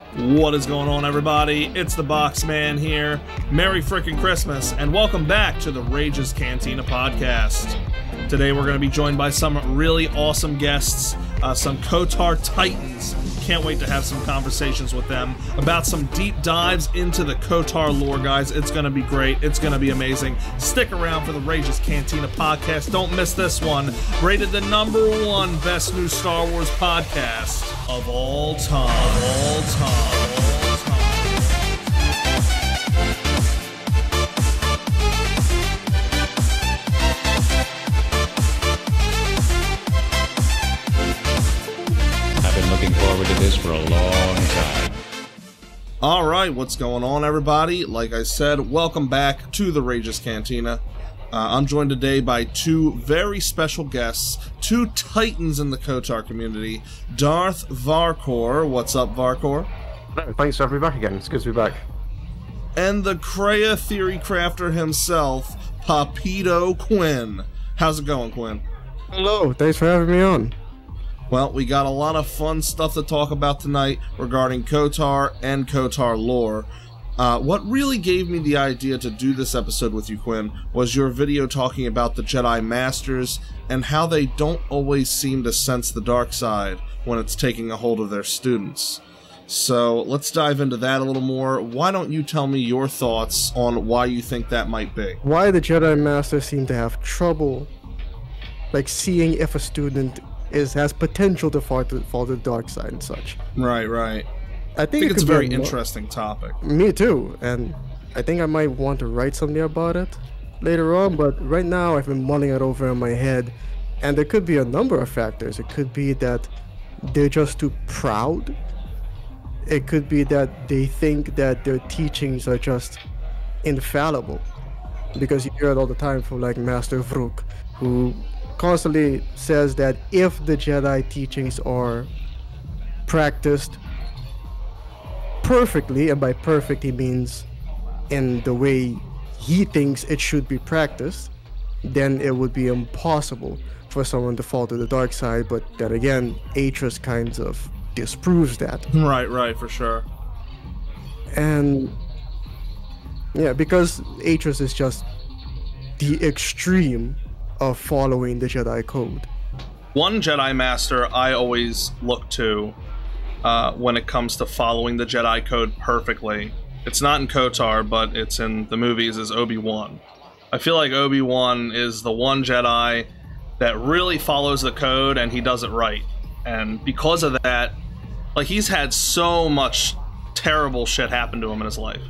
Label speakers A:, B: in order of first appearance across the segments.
A: What is going on, everybody? It's the Boxman here. Merry frickin' Christmas, and welcome back to the Rage's Cantina podcast. Today we're going to be joined by some really awesome guests, some KotOR titans. Can't wait to have some conversations with them about some deep dives into the KotOR lore, guys. It's going to be great. It's going to be amazing. Stick around for the Rage's Cantina podcast. Don't miss this one. Rated the #1 best new Star Wars podcast of all time.
B: Looking forward to this for a long time.
A: Alright, what's going on, everybody? Like I said, welcome back to the Rage's Cantina. I'm joined today by two very special guests, two titans in the KotOR community, Darth, Varkor. What's up, Varkor?
C: No, thanks for having me back again. It's good to be back.
A: And the Kreia theory crafter himself, Papito Qinn. How's it going, Quinn?
C: Hello, thanks for having me on.
A: Well, we got a lot of fun stuff to talk about tonight regarding KotOR and KotOR lore. What really gave me the idea to do this episode with you, Quinn, was your video talking about the Jedi Masters and how they don't always seem to sense the dark side when it's taking a hold of their students. So let's dive into that a little more. Why don't you tell me your thoughts on why you think that might be?
D: Why the Jedi Masters seem to have trouble, like, seeing if a student has potential to fall to the dark side and such.
A: Right.
D: I think
A: it's a very interesting topic.
D: Me too, and I think I might want to write something about it later on, but right now I've been mulling it over in my head, and there could be a number of factors. It could be that they're just too proud. It could be that they think that their teachings are just infallible, because you hear it all the time from, like, Master Vrook, who constantly says that if the Jedi teachings are practiced perfectly, and by perfect he means in the way he thinks it should be practiced, then it would be impossible for someone to fall to the dark side. But then again, Atris kind of disproves that.
A: Right, for sure.
D: And yeah, because Atris is just the extreme of following the Jedi Code.
A: One Jedi Master I always look to when it comes to following the Jedi Code perfectly, it's not in KotOR, but it's in the movies, is Obi-Wan. I feel like Obi-Wan is the one Jedi that really follows the code, and he does it right. And because of that, like, he's had so much terrible shit happen to him in his life.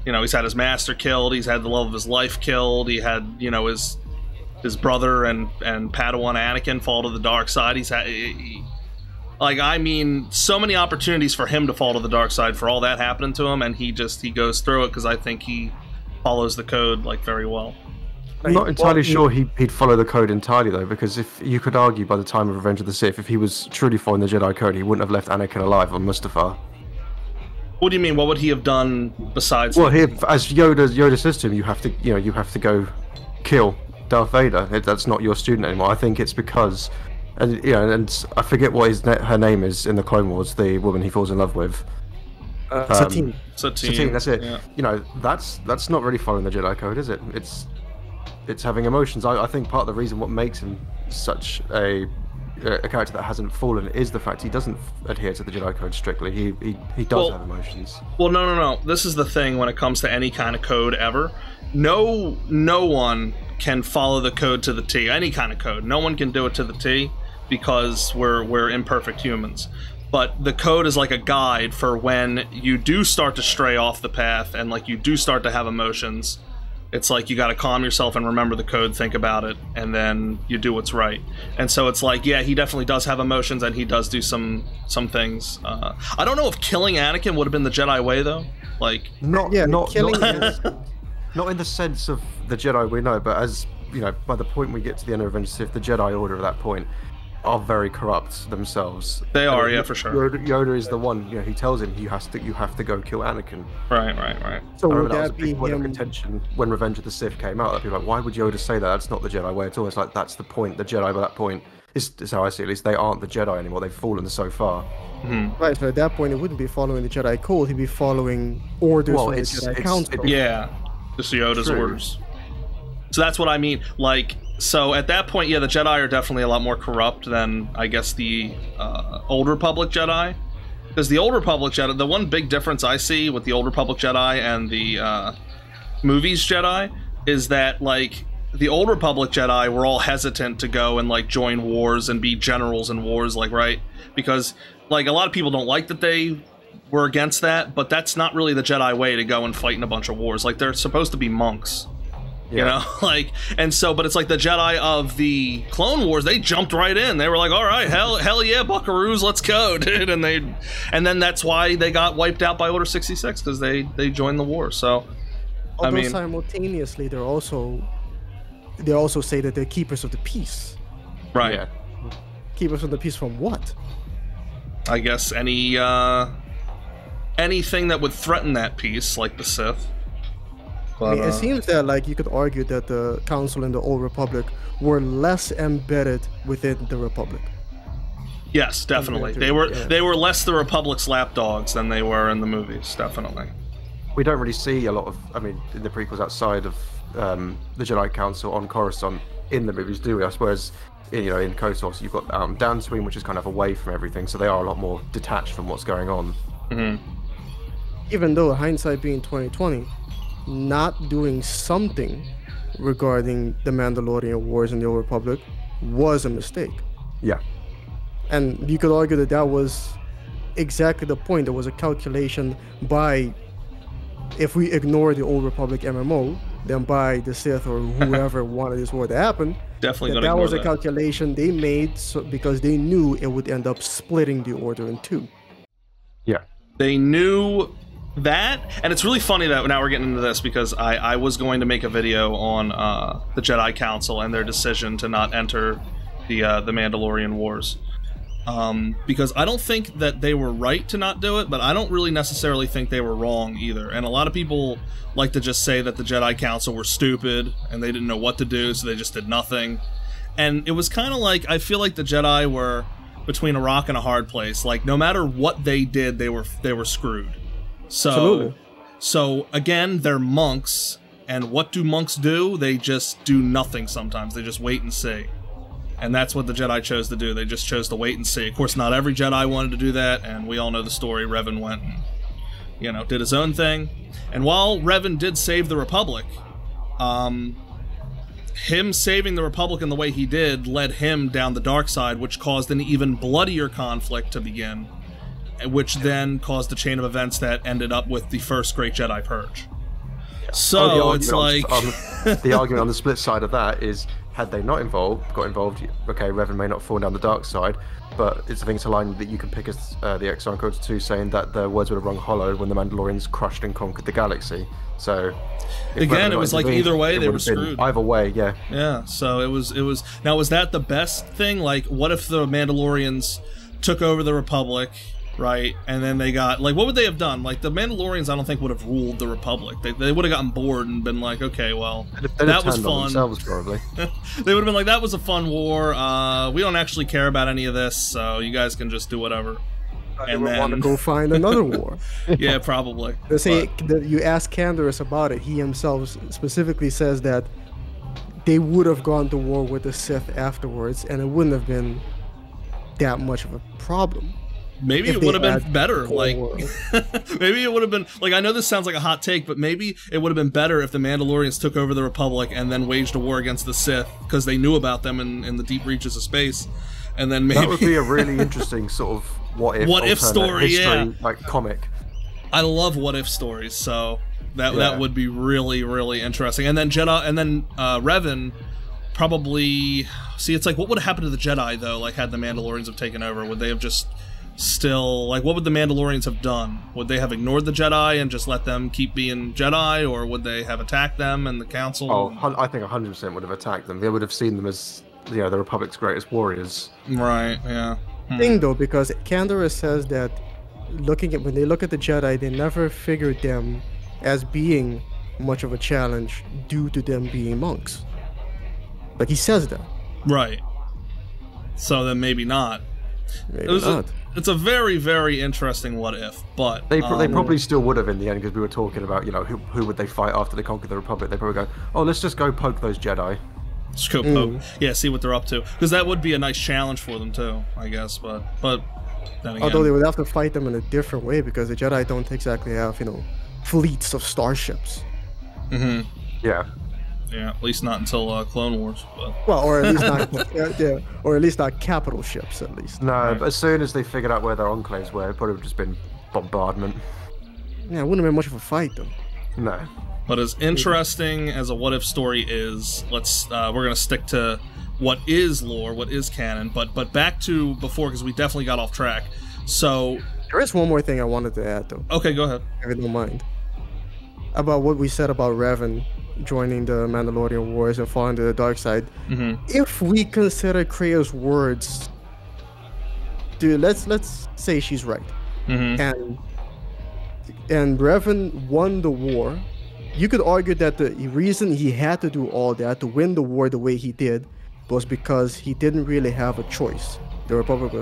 A: You know, he's had his master killed, he's had the love of his life killed, he had, you know, his brother and Padawan Anakin fall to the dark side. He's had, like, I mean, so many opportunities for him to fall to the dark side for all that happening to him, and he goes through it because I think he follows the code, like, very well.
C: I'm not entirely sure he'd follow the code entirely, though, because if you could argue by the time of Revenge of the Sith, if he was truly following the Jedi Code, he wouldn't have left Anakin alive on Mustafar.
A: What do you mean? What would he have done besides?
C: Well, as Yoda says to him, you have to go kill Darth Vader. That's not your student anymore. I think it's because, and I forget what her name is in the Clone Wars, the woman he falls in love with.
D: Satine.
C: Satine, that's it. Yeah. You know, that's not really following the Jedi Code, is it? It's having emotions. I think part of the reason what makes him such a character that hasn't fallen is the fact he doesn't adhere to the Jedi Code strictly. He does have emotions.
A: Well, no. This is the thing when it comes to any kind of code ever. No one can follow the code to the T. Any kind of code. No one can do it to the T because we're imperfect humans. But the code is like a guide for when you do start to stray off the path and, like, you do start to have emotions. It's like you got to calm yourself and remember the code, think about it, and then you do what's right. And so it's like, yeah, he definitely does have emotions, and he does do some things. I don't know if killing Anakin would have been the Jedi way, though. Like,
C: not in the sense of the Jedi we know, but as you know, by the point we get to the end of Revenge of the Sith, the Jedi Order at that point are very corrupt themselves.
A: They are, yeah, for sure.
C: Yoda is the one, who tells him you have to go kill Anakin.
A: Right.
D: So would
C: that was a
D: that
C: big
D: be
C: point of
D: him?
C: contention when Revenge of the Sith came out. That people were like, why would Yoda say that? That's not the Jedi way at all. It's like, that's the point. The Jedi by that point It's how I see it. At least they aren't the Jedi anymore. They've fallen so far.
D: Right, so at that point, it wouldn't be following the Jedi Code. He'd be following orders from the Jedi Council.
A: Yeah, just Yoda's orders. So that's what I mean. Like, so at that point, yeah, the Jedi are definitely a lot more corrupt than, I guess, the Old Republic Jedi. Because the Old Republic Jedi, the one big difference I see with the Old Republic Jedi and the movies Jedi is that, like, the Old Republic Jedi were all hesitant to go and, like, join wars and be generals in wars, like, right? Because, like, a lot of people don't like that they were against that, but that's not really the Jedi way to go and fight in a bunch of wars. Like, they're supposed to be monks. You know, like, and so, but it's like the Jedi of the Clone Wars, they jumped right in. They were like, all right, hell yeah, buckaroos, let's go, dude. And then that's why they got wiped out by Order 66, because they joined the war. So,
D: although simultaneously, they also say that they're keepers of the peace.
A: Right.
C: Yeah.
D: Keepers of the peace from what?
A: I guess anything that would threaten that peace, like the Sith. But,
D: I mean, it seems that, like, you could argue that the Council and the Old Republic were less embedded within the Republic.
A: Yes, definitely. They were less the Republic's lapdogs than they were in the movies, definitely.
C: We don't really see a lot of, I mean, in the prequels outside of the Jedi Council on Coruscant in the movies, do we? I suppose, in KOTOR, you've got Dantooine, which is kind of away from everything, so they are a lot more detached from what's going on.
D: Even though, hindsight being 2020, not doing something regarding the Mandalorian Wars in the Old Republic was a mistake.
C: Yeah.
D: And you could argue that that was exactly the point. There was a calculation by, if we ignore the Old Republic MMO, then by the Sith or whoever wanted this war to happen.
A: Definitely
D: that was a calculation they made because they knew it would end up splitting the Order in two.
C: Yeah.
A: They knew that, and it's really funny that now we're getting into this because I was going to make a video on the Jedi Council and their decision to not enter the Mandalorian Wars. Because I don't think that they were right to not do it, but I don't really necessarily think they were wrong either. And a lot of people like to just say that the Jedi Council were stupid and they didn't know what to do, so they just did nothing. And it was kind of like, I feel like the Jedi were between a rock and a hard place. Like, no matter what they did, they were screwed. So again, they're monks, and what do monks do? They just do nothing sometimes. They just wait and see. And that's what the Jedi chose to do. They just chose to wait and see. Of course, not every Jedi wanted to do that, and we all know the story. Revan went and, did his own thing. And while Revan did save the Republic, him saving the Republic in the way he did led him down the dark side, which caused an even bloodier conflict to begin, which then caused a chain of events that ended up with the first Great Jedi Purge. Yeah. So it's like...
C: the argument on the split side of that is, had they not got involved, okay, Revan may not fall down the dark side, but it's a thing to line that you can pick as the exile in KOTOR 2 saying that the words would have rung hollow when the Mandalorians crushed and conquered the galaxy. So
A: again, it was like either way they were screwed.
C: Either way, yeah.
A: Yeah, so it was now, was that the best thing? Like, what if the Mandalorians took over the Republic, right? And then they got, like, what would they have done? Like, the Mandalorians, I don't think would have ruled the Republic. They would have gotten bored and been like, okay, well, that was fun.
C: Themselves, probably.
A: They would have been like, that was a fun war. We don't actually care about any of this, so you guys can just do whatever.
D: And then want to go find another war.
A: Yeah, probably.
D: They say you ask Candaris about it. He himself specifically says that they would have gone to war with the Sith afterwards, and it wouldn't have been that much of a problem.
A: Maybe it would have been better. Like, maybe it would have been, like, I know this sounds like a hot take, but maybe it would have been better if the Mandalorians took over the Republic and then waged a war against the Sith because they knew about them in the deep reaches of space. And then maybe
C: that would be a really interesting sort of what if
A: story,
C: history, like comic.
A: I love what if stories, so that would be really, really interesting. And then Revan probably, see, it's like, what would have happened to the Jedi though? Like, had the Mandalorians have taken over, would they have just still, like, what would the Mandalorians have done? Would they have ignored the Jedi and just let them keep being Jedi, or would they have attacked them and the Council?
C: Oh, I think 100% would have attacked them. They would have seen them as, the Republic's greatest warriors.
A: Right, yeah.
D: Thing though, because Candaris says that when they look at the Jedi, they never figured them as being much of a challenge due to them being monks. Like, he says that.
A: Right. So then maybe not.
D: Maybe not.
A: It's a very, very interesting what if, but
C: They probably still would have in the end, because we were talking about, you know, who would they fight after they conquered the Republic. They probably go, oh, let's just go poke those Jedi.
A: Just go poke. Yeah, see what they're up to, because that would be a nice challenge for them too, I guess. But then again,
D: Although they would have to fight them in a different way, because the Jedi don't exactly have, you know, fleets of starships.
A: Mm-hmm.
C: Yeah.
A: Yeah, at least not until Clone Wars. But.
D: Well, or at least not, or at least not capital ships, at least.
C: No, but as soon as they figured out where their enclaves were, it probably would have just been bombardment.
D: Yeah, it wouldn't have been much of a fight, though.
C: No.
A: But as interesting as a what if story is, let's we're gonna stick to what is lore, what is canon. But back to before, because we definitely got off track. So
D: there is one more thing I wanted to add, though.
A: Okay, go ahead.
D: If you don't mind. About what we said about Revan joining the Mandalorian Wars and falling to the dark side.
A: Mm-hmm.
D: If we consider Krea's words, dude, let's say she's right, and Revan won the war. You could argue that the reason he had to do all that to win the war the way he did was because he didn't really have a choice. The Republic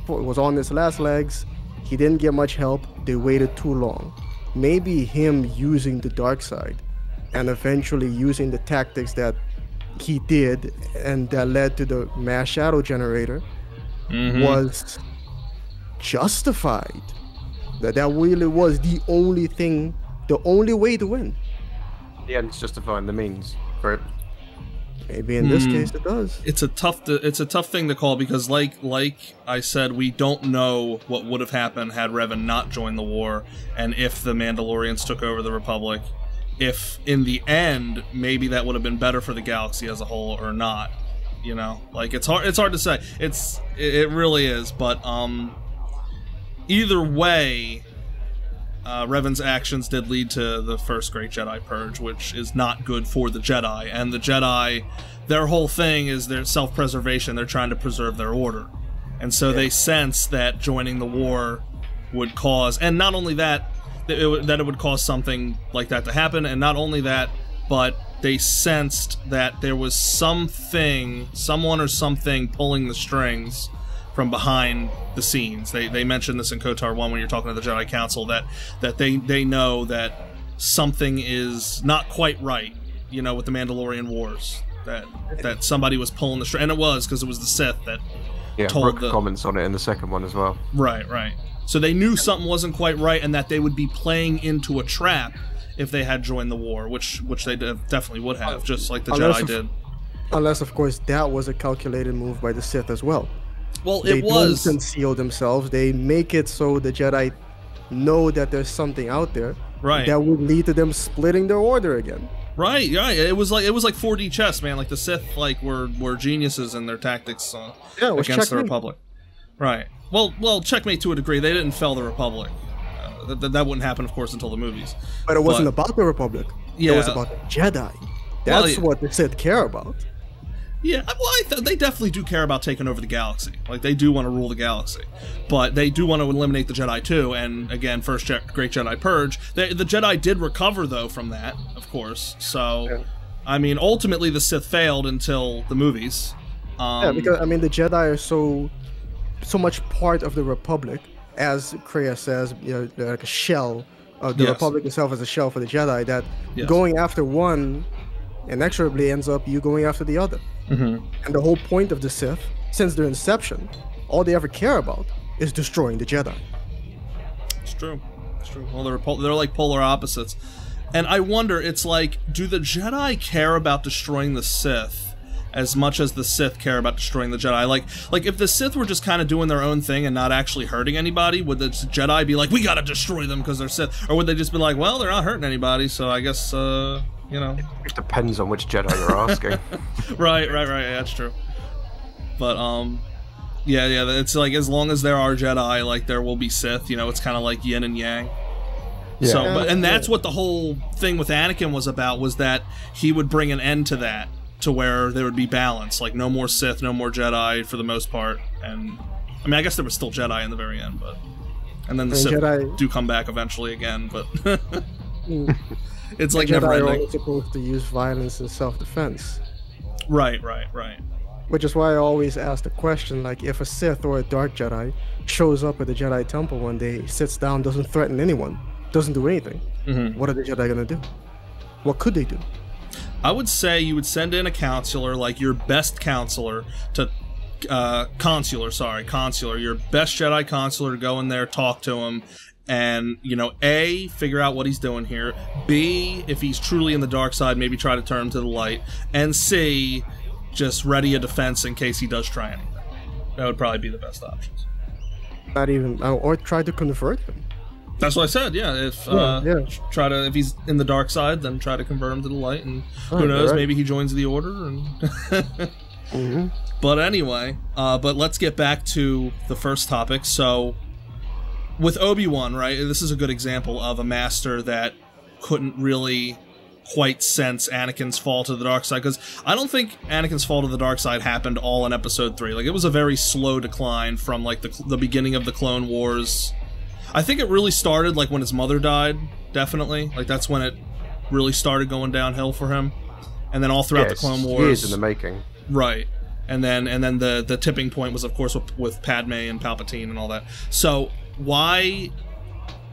D: was on its last legs. He didn't get much help. They waited too long. Maybe him using the dark side and eventually using the tactics that he did and that led to the mass shadow generator was justified. That really was the only thing, the only way to win.
C: The end's justifying the means for it.
D: Maybe in this case it does.
A: It's a tough thing to call, because like I said, we don't know what would have happened had Revan not joined the war, and if the Mandalorians took over the Republic. If in the end maybe that would have been better for the galaxy as a whole or not, you know, like it's hard to say. It really is, but either way, Revan's actions did lead to the first Great Jedi Purge, which is not good for the Jedi. And the Jedi, their whole thing is their self-preservation. They're trying to preserve their order, and so they sense that joining the war would cause, and not only that. That it would cause something like that to happen, and not only that, but they sensed that there was someone or something pulling the strings from behind the scenes. They mentioned this in KotOR 1 when you're talking to the Jedi Council, that they know that something is not quite right, you know, with the Mandalorian Wars. That somebody was pulling the string, and it was, because it was the Sith that told
C: Brooke comments on it in the second one as well.
A: Right. So they knew something wasn't quite right, and that they would be playing into a trap if they had joined the war, which they definitely would have, just like the Jedi did.
D: Unless, of course, that was a calculated move by the Sith as well.
A: Well,
D: they
A: it was.
D: Don't conceal themselves. They make it so the Jedi know that there's something out there.
A: Right.
D: That would lead to them splitting their order again.
A: Right. It was like 4D chess, man. Like the Sith, were geniuses in their tactics against the Republic. Right. Well, checkmate to a degree. They didn't fell the Republic. That wouldn't happen, of course, until the movies.
D: But it wasn't about the Republic.
A: Yeah.
D: It was about the Jedi. That's what the Sith care about.
A: Yeah, well, they definitely do care about taking over the galaxy. Like, they do want to rule the galaxy. But they do want to eliminate the Jedi, too. And, again, first Great Jedi Purge. The Jedi did recover, though, from that, of course. So, I mean, ultimately, the Sith failed until the movies.
D: Yeah, because, I mean, the Jedi are so much part of the Republic, as Krea says, you know, they're like a shell of the Republic itself, as a shell for the Jedi, that going after one inexorably ends up you going after the other. And the whole point of the Sith, since their inception, all they ever care about is destroying the Jedi.
A: It's true. Well, they're like polar opposites. And I wonder, it's like, do the Jedi care about destroying the Sith as much as the Sith care about destroying the Jedi? Like if the Sith were just kind of doing their own thing and not actually hurting anybody, would the Jedi be like, we gotta destroy them because they're Sith? Or would they just be like, well, they're not hurting anybody, so I guess, you know.
C: It depends on which Jedi you're asking.
A: Right, that's true. But, yeah, it's like, as long as there are Jedi, like, there will be Sith, you know, it's kind of like yin and yang. Yeah. So, and that's what the whole thing with Anakin was about, was that he would bring an end to that, to where there would be balance, like no more Sith, no more Jedi for the most part. And I mean, I guess there was still Jedi in the very end, but and then the Sith Jedi do come back eventually again, but it's like never ending.
D: Jedi are only supposed to use violence in self-defense.
A: Right.
D: Which is why I always ask the question, like, if a Sith or a Dark Jedi shows up at the Jedi Temple one day, sits down, doesn't threaten anyone, doesn't do anything, what are the Jedi gonna do? What could they do?
A: I would say you would send in a counselor, like your best counselor, to consular, your best Jedi consular, to go in there, talk to him, and, you know, A, figure out what he's doing here, B, if he's truly in the dark side, maybe try to turn him to the light, and C, just ready a defense in case he does try anything. That would probably be the best options.
D: Not even, or try to convert him.
A: That's what I said, yeah. If if he's in the dark side, then try to convert him to the light, and who knows, maybe he joins the Order, and... But anyway, but let's get back to the first topic. So, with Obi-Wan, right, this is a good example of a master that couldn't really quite sense Anakin's fall to the dark side, because I don't think Anakin's fall to the dark side happened all in Episode 3. Like, it was a very slow decline from, like, the beginning of the Clone Wars. I think it really started, like, when his mother died, definitely. Like, that's when it really started going downhill for him. And then all throughout the Clone Wars...
C: years in the making.
A: Right. And then the tipping point was, of course, with Padme and Palpatine and all that. So why,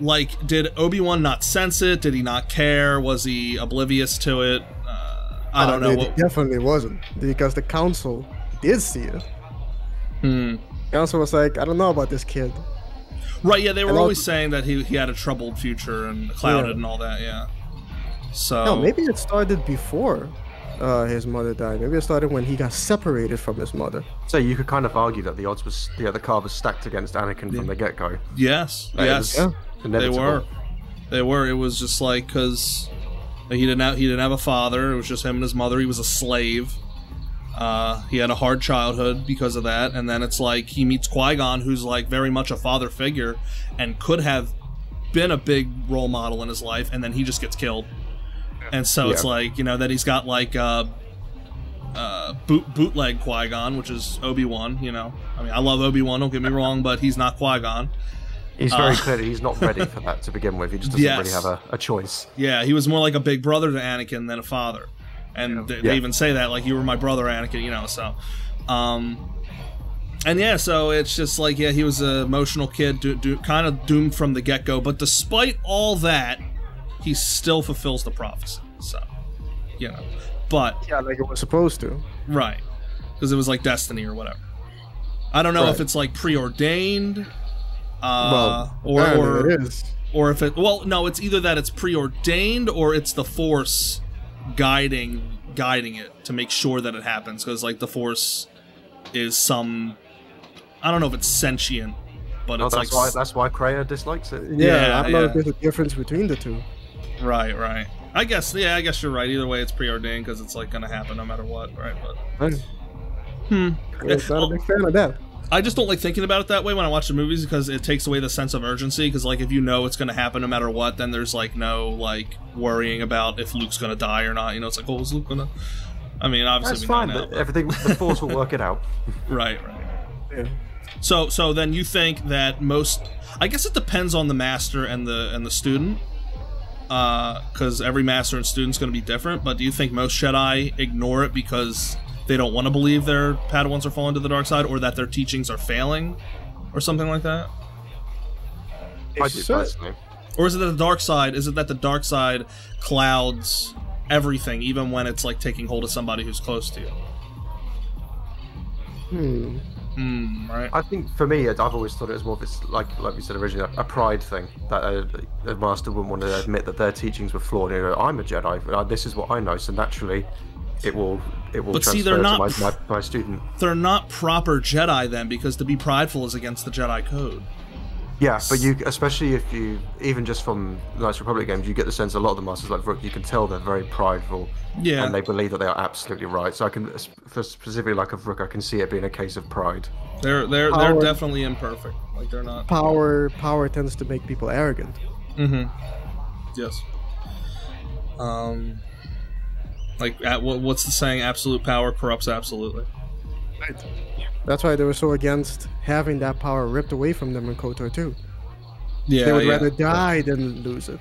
A: like, did Obi-Wan not sense it? Did he not care? Was he oblivious to it? I don't know.
D: It definitely wasn't, because the Council did see it. Council was like, I don't know about this kid.
A: Right, yeah, they were always saying that he had a troubled future and clouded and all that, yeah. So...
D: No, maybe it started before his mother died. Maybe it started when he got separated from his mother.
C: So you could kind of argue that the odds was, the card was stacked against Anakin from the get-go.
A: Yes, yes, they were. They were. It was just like, because he didn't have a father. It was just him and his mother. He was a slave. He had a hard childhood because of that, and then it's like he meets Qui-Gon, who's like very much a father figure and could have been a big role model in his life, and then he just gets killed. And so it's like, you know, that he's got like bootleg Qui-Gon, which is Obi-Wan, you know. I mean, I love Obi-Wan, don't get me wrong, but he's not Qui-Gon.
C: He's very clear he's not ready for that to begin with. He just doesn't really have a choice.
A: Yeah, he was more like a big brother to Anakin than a father. And they even say that, like, you were my brother, Anakin, you know, so... and yeah, so it's just like, yeah, he was an emotional kid, kind of doomed from the get-go, but despite all that, he still fulfills the prophecy, so, you know, but...
D: Yeah, like it was supposed to.
A: Right, because it was like destiny or whatever. I don't know if it's like preordained, or
D: it is.
A: Or if it... Well, no, it's either that it's preordained or it's the Force guiding it to make sure that it happens, because, like, the Force is some... I don't know if it's sentient, but it's
C: that's
A: like...
C: that's why Kreia dislikes it.
D: Yeah, I don't know if there's a difference between the two.
A: Right, right. I guess you're right. Either way, it's preordained because it's like gonna happen no matter what, right? But
D: I'm not a big fan of that.
A: I just don't like thinking about it that way when I watch the movies, because it takes away the sense of urgency. Because, like, if you know it's gonna happen no matter what, then there's like no like worrying about if Luke's gonna die or not. You know, it's like, oh, is Luke gonna? I mean, obviously,
C: that's fine. But everything, the Force will work it out.
A: Right, right. Yeah. So then you think that most? I guess it depends on the master and the student. Because every master and student's going to be different, but do you think most Jedi ignore it because they don't want to believe their Padawans are falling to the dark side, or that their teachings are failing, or something like that?
C: I do, personally.
A: Or is it that the dark side? Is it that the dark side clouds everything, even when it's like taking hold of somebody who's close to you? Right.
C: I think for me, I've always thought it was more of this, like we said originally, a pride thing, that a master wouldn't want to admit that their teachings were flawed. You know, I'm a Jedi. This is what I know, so naturally, it will
A: but
C: transfer
A: see, they're not,
C: to my student.
A: They're not proper Jedi then, because to be prideful is against the Jedi code.
C: Yeah, but you, especially if you, even just from Knights Republic games, you get the sense a lot of the masters, like Rook, you can tell they're very prideful. Yeah. And they believe that they are absolutely right. So I can, for specifically like a Rook, I can see it being a case of pride.
A: They're definitely imperfect. Like, they're not.
D: Power tends to make people arrogant.
A: Yes. Like, what's the saying? Absolute power corrupts absolutely.
D: Right. That's why they were so against having that power ripped away from them in KotOR 2. Yeah, they would rather die than lose it.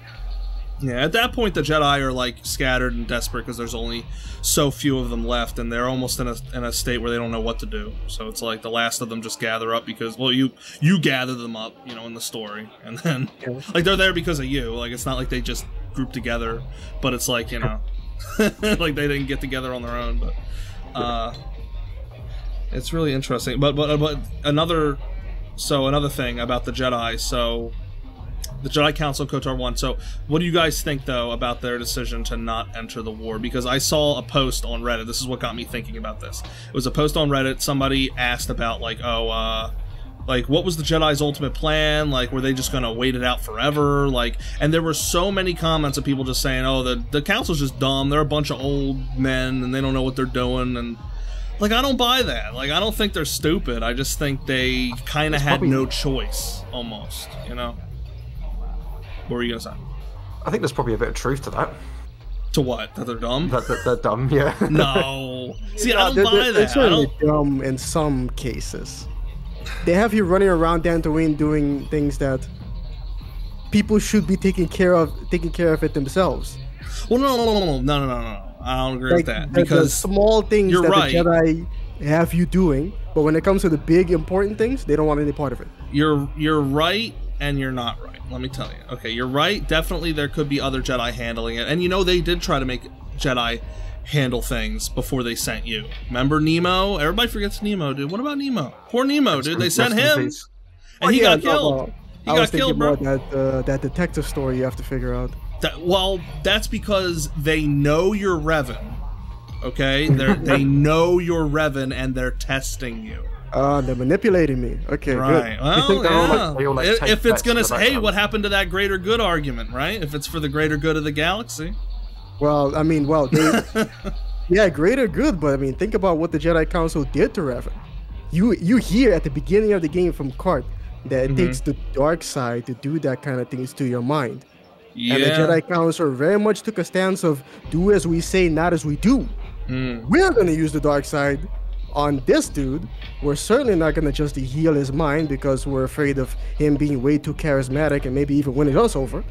A: Yeah, at that point, the Jedi are like scattered and desperate because there's only so few of them left, and they're almost in a state where they don't know what to do. So it's like the last of them just gather up because, well, you gather them up, you know, in the story, and then like they're there because of you. Like it's not like they just group together, but it's like, you know, like they didn't get together on their own. But it's really interesting. But another thing about the Jedi. So the Jedi Council in KotOR 1. So what do you guys think, though, about their decision to not enter the war? Because I saw a post on Reddit. This is what got me thinking about this. It was a post on Reddit. Somebody asked about, like, like, what was the Jedi's ultimate plan? Like, were they just going to wait it out forever? Like, and there were so many comments of people just saying, oh, the Council's just dumb. They're a bunch of old men, and they don't know what they're doing, and... Like, I don't buy that. Like, I don't think they're stupid. I just think they kind of had no choice, almost, you know? What were you going to say?
C: I think there's probably a bit of truth to that.
A: To what? That they're dumb?
C: That they're dumb, yeah.
A: No. See, I don't buy that.
D: They're certainly dumb in some cases. They have you running around Dantooine doing things that people should be taking care of it themselves.
A: Well, no. I don't agree with that, because
D: the small things that
A: right.
D: the Jedi have you doing, but when it comes to the big important things, they don't want any part of it.
A: You're right, and you're not right. Let me tell you. Okay, you're right. Definitely, there could be other Jedi handling it, and you know they did try to make Jedi handle things before they sent you. Remember Nemo? Everybody forgets Nemo, dude. What about Nemo? Poor Nemo, dude. They sent him, and he got killed. He got killed, bro.
D: That detective story you have to figure out.
A: Well, that's because they know you're Revan, okay? They know you're Revan, and they're testing you.
D: They're manipulating me. Okay,
A: right.
D: Good.
A: Well, yeah. If it's gonna say, hey, what happened to that greater good argument, right? If it's for the greater good of the galaxy.
D: Well, I mean, yeah, greater good, but I mean, think about what the Jedi Council did to Revan. You hear at the beginning of the game from Cart that it takes the dark side to do that kind of things to your mind. Yeah. And the Jedi Council very much took a stance of do as we say, not as we do. We're going to use the dark side on this dude. We're certainly not going to just heal his mind because we're afraid of him being way too charismatic and maybe even winning us over.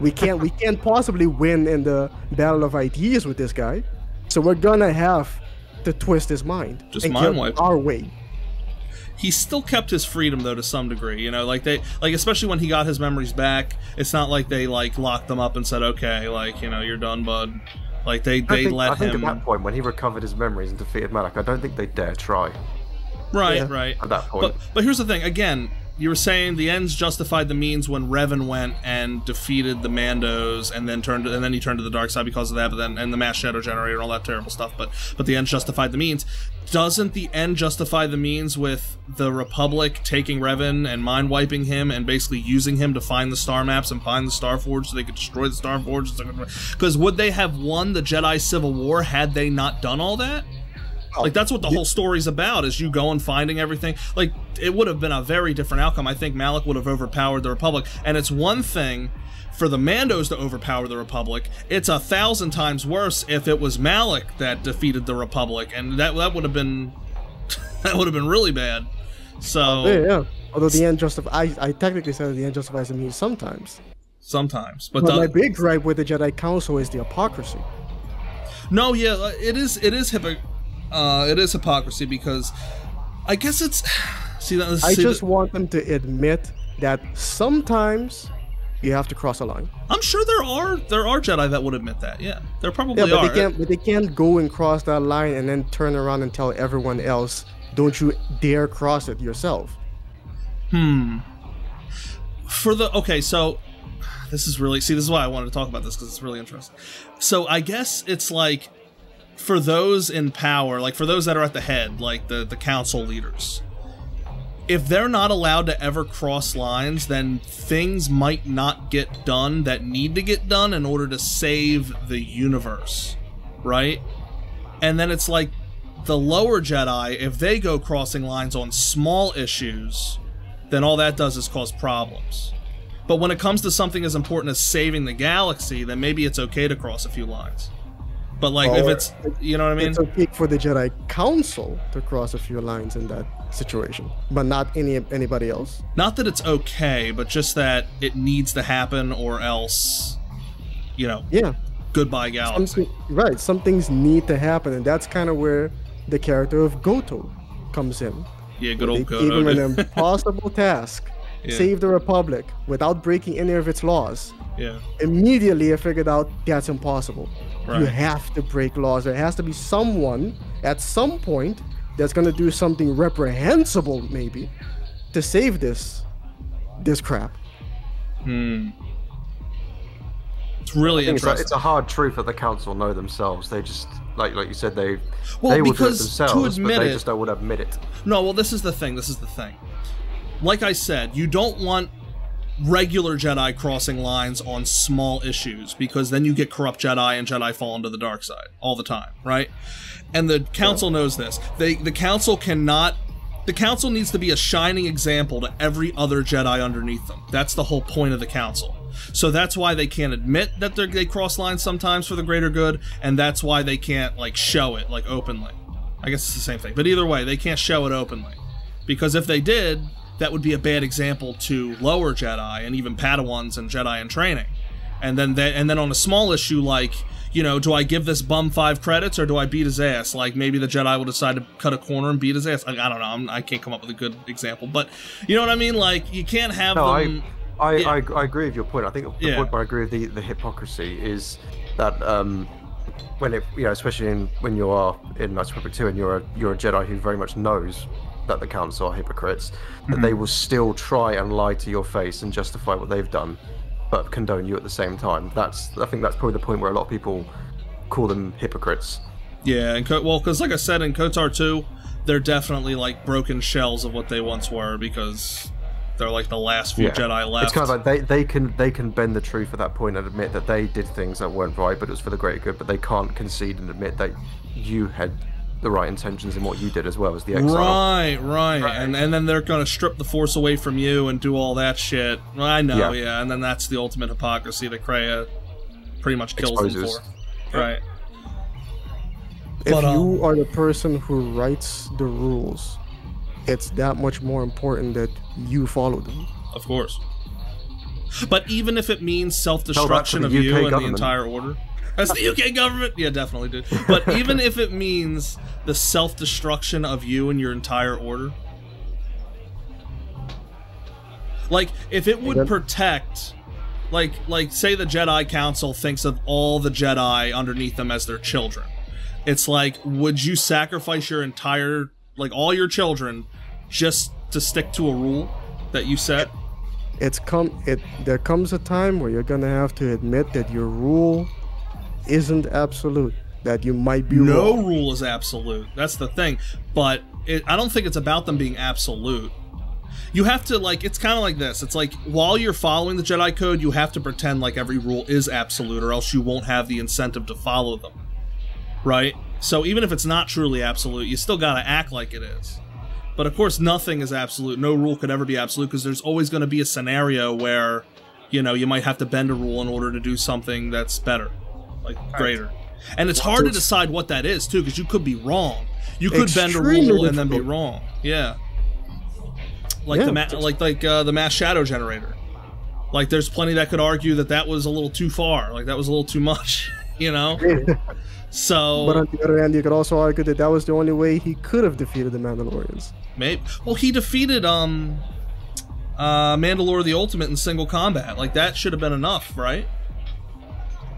D: We can't possibly win in the battle of ideas with this guy. So we're going to have to twist his mind.
A: Just mind wipe
D: our way.
A: He still kept his freedom, though, to some degree. You know, like especially when he got his memories back, it's not like they like locked them up and said, "Okay, like, you know, you're done, bud." Like they let him.
C: I think at that point, when he recovered his memories and defeated Malak, I don't think they dare try.
A: Right, right.
C: At that point,
A: but here's the thing. Again, you were saying the ends justified the means when Revan went and defeated the Mandos, and then he turned to the dark side because of that. But then and the mass shadow generator and all that terrible stuff. But the ends justified the means. Doesn't the end justify the means with the Republic taking Revan and mind wiping him and basically using him to find the star maps and find the Star Forge so they could destroy the Star Forge? Because would they have won the Jedi Civil War had they not done all that? Like, that's what the whole story's about, is you go and finding everything. Like, it would have been a very different outcome. I think Malak would have overpowered the Republic. And it's one thing for the Mandos to overpower the Republic. It's 1,000 times worse if it was Malak that defeated the Republic. And that would have been... that would have been really bad. So...
D: Yeah. Although the end justifies... I technically said the end justifies the means sometimes.
A: Sometimes. But
D: my big gripe with the Jedi Council is the hypocrisy.
A: No, yeah, it is hypocrisy because I guess it's I
D: just want them to admit that sometimes you have to cross a line.
A: I'm sure there are Jedi that would admit that. Yeah, there probably are.
D: But they can't go and cross that line and then turn around and tell everyone else, "Don't you dare cross it yourself."
A: Okay, so this is why I wanted to talk about this, because it's really interesting. So I guess it's like, for those in power, like for those that are at the head, like the council leaders, if they're not allowed to ever cross lines, then things might not get done that need to get done in order to save the universe, right? And then it's like the lower Jedi, if they go crossing lines on small issues, then all that does is cause problems. But when it comes to something as important as saving the galaxy, then maybe it's okay to cross a few lines. But like, if it's, you know what I mean?
D: It's okay for the Jedi Council to cross a few lines in that situation, but not anybody else.
A: Not that it's okay, but just that it needs to happen, or else you know,
D: Yeah.
A: goodbye galaxy.
D: Right. Some things need to happen, and that's kind of where the character of Goto comes in.
A: Yeah, good old
D: They
A: Goto.
D: gave him an
A: dude.
D: impossible task.
A: Yeah.
D: Save the Republic without breaking any of its laws.
A: Yeah.
D: Immediately I figured out that's impossible.
A: Right.
D: You have to break laws. There has to be someone at some point that's going to do something reprehensible, maybe, to save this crap.
A: It's really interesting.
C: It's a hard truth that the council know themselves. They just, like you said, they
A: Well,
C: will do it
A: because
C: themselves,
A: to
C: but
A: admit
C: they
A: it-
C: just don't want to admit it.
A: No, well, this is the thing. Like I said, you don't want regular Jedi crossing lines on small issues, because then you get corrupt Jedi and Jedi fall into the dark side all the time, right? And the council knows this. The council cannot... The council needs to be a shining example to every other Jedi underneath them. That's the whole point of the council. So that's why they can't admit that they cross lines sometimes for the greater good, and that's why they can't, like, show it, like, openly. I guess it's the same thing. But either way, they can't show it openly. Because if they did, that would be a bad example to lower Jedi and even Padawans and Jedi in training. And then on a small issue like, you know, do I give this bum 5 credits or do I beat his ass? Like, maybe the Jedi will decide to cut a corner and beat his ass. I don't know. I can't come up with a good example. But, you know what I mean? Like, you can't have them...
C: I agree with your point. I think the
A: Yeah.
C: point where I agree with the hypocrisy is that when it, you know, especially when you are in Knights of the Republic 2 and you're a Jedi who very much knows that the council are hypocrites, that they will still try and lie to your face and justify what they've done, but condone you at the same time. I think that's probably the point where a lot of people call them hypocrites.
A: Yeah, and well, because like I said, in KotOR 2, they're definitely like broken shells of what they once were, because they're like the last few Jedi left.
C: It's kind of like they can bend the truth at that point and admit that they did things that weren't right, but it was for the greater good, but they can't concede and admit that you had the right intentions in what you did as well as the exile.
A: Right. And then they're gonna strip the Force away from you and do all that shit. I know, yeah. And then that's the ultimate hypocrisy that Kreia pretty much kills them for. Right.
D: If you are the person who writes the rules, it's that much more important that you follow them.
A: Of course. But even if it means self-destruction of
C: UK
A: you and
C: government.
A: the entire order. That's the UK government? Yeah, definitely, dude. But even if it means the self-destruction of you and your entire order. Like, if it would protect... Like, say the Jedi Council thinks of all the Jedi underneath them as their children. It's like, would you sacrifice your entire... Like, all your children just to stick to a rule that you set?
D: There comes a time where you're gonna have to admit that your rule isn't absolute, that you might be wrong.
A: No rule is absolute. That's the thing. But I don't think it's about them being absolute. You have to, like, it's kind of like this. It's like, while you're following the Jedi Code, you have to pretend like every rule is absolute, or else you won't have the incentive to follow them. Right? So even if it's not truly absolute, you still gotta act like it is. But of course, nothing is absolute. No rule could ever be absolute, because there's always going to be a scenario where, you know, you might have to bend a rule in order to do something that's better. Like, greater. And it's hard to decide what that is, too, because you could be wrong. You could bend a rule and then be wrong. Yeah. Like the mass shadow generator. Like, there's plenty that could argue that was a little too far. Like, that was a little too much, you know? So... But
D: on the other hand, you could also argue that that was the only way he could have defeated the Mandalorians.
A: Maybe. Well, he defeated, Mandalore the Ultimate in single combat. Like, that should have been enough, right?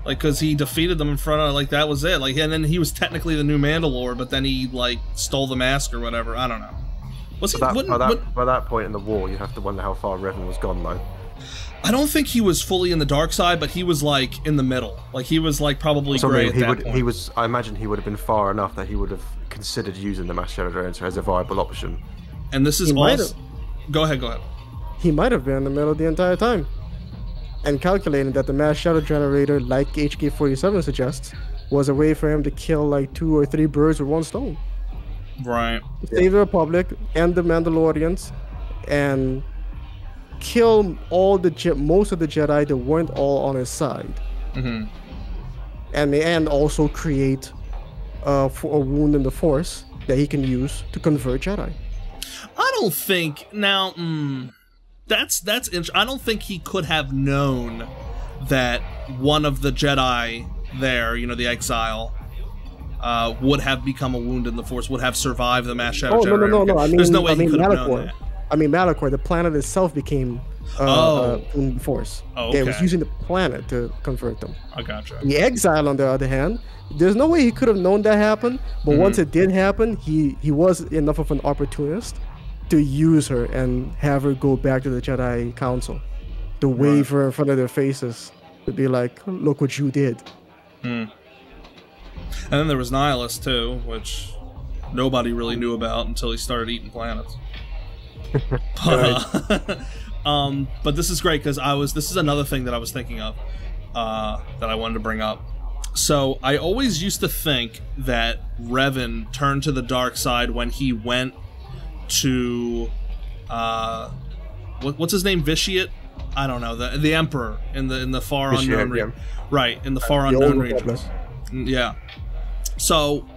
A: Like, because he defeated them in front of, like, that was it. Like, and then he was technically the new Mandalore, but then he, like, stole the mask or whatever. I don't know. Was he?
C: By that point in the war, you have to wonder how far Revan was gone, though.
A: I don't think he was fully in the dark side, but he was, like, in the middle. Like, he was, like, probably gray at that point.
C: I imagine he would have been far enough that he would have considered using the mass shadow generator as a viable option.
A: And this is also... Go ahead.
D: He might have been in the middle the entire time. And calculating that the mass shadow generator, like HK-47 suggests, was a way for him to kill like 2 or 3 birds with one stone.
A: Right.
D: Save the Republic and the Mandalorians, and kill all most of the Jedi that weren't all on his side.
A: Mm-hmm.
D: And also create a wound in the Force that he can use to convert Jedi.
A: I don't think... Now, that's interesting. I don't think he could have known that one of the Jedi there, you know, the exile, would have become a wound in the Force, would have survived the mass shadow generator.
D: No. I mean,
A: there's no way he could have known that.
D: I mean, Malachor, the planet itself became in the Force.
A: Oh, okay.
D: It was using the planet to convert them.
A: I gotcha.
D: The exile, on the other hand, there's no way he could have known that happened, but once it did happen, he was enough of an opportunist to use her and have her go back to the Jedi Council, to wave her in front of their faces, to be like, look what you did.
A: And then there was Nihilus too, which nobody really knew about until he started eating planets. But this is great because this is another thing that I was thinking of that I wanted to bring up. So I always used to think that Revan turned to the dark side when he went to what's his name, Vitiate? I don't know, the Emperor in the far unknown region. Right, in the far unknown regions. Yeah. So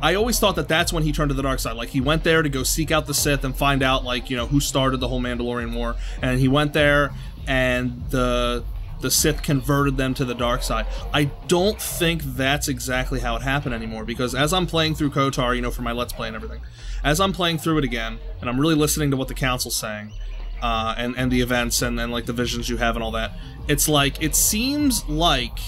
A: I always thought that that's when he turned to the dark side. Like, he went there to go seek out the Sith and find out, like, you know, who started the whole Mandalorian War. And he went there, and the Sith converted them to the dark side. I don't think that's exactly how it happened anymore, because as I'm playing through KotOR, you know, for my Let's Play and everything, as I'm playing through it again, and I'm really listening to what the Council's saying, and the events and like the visions you have and all that, it's like, it seems like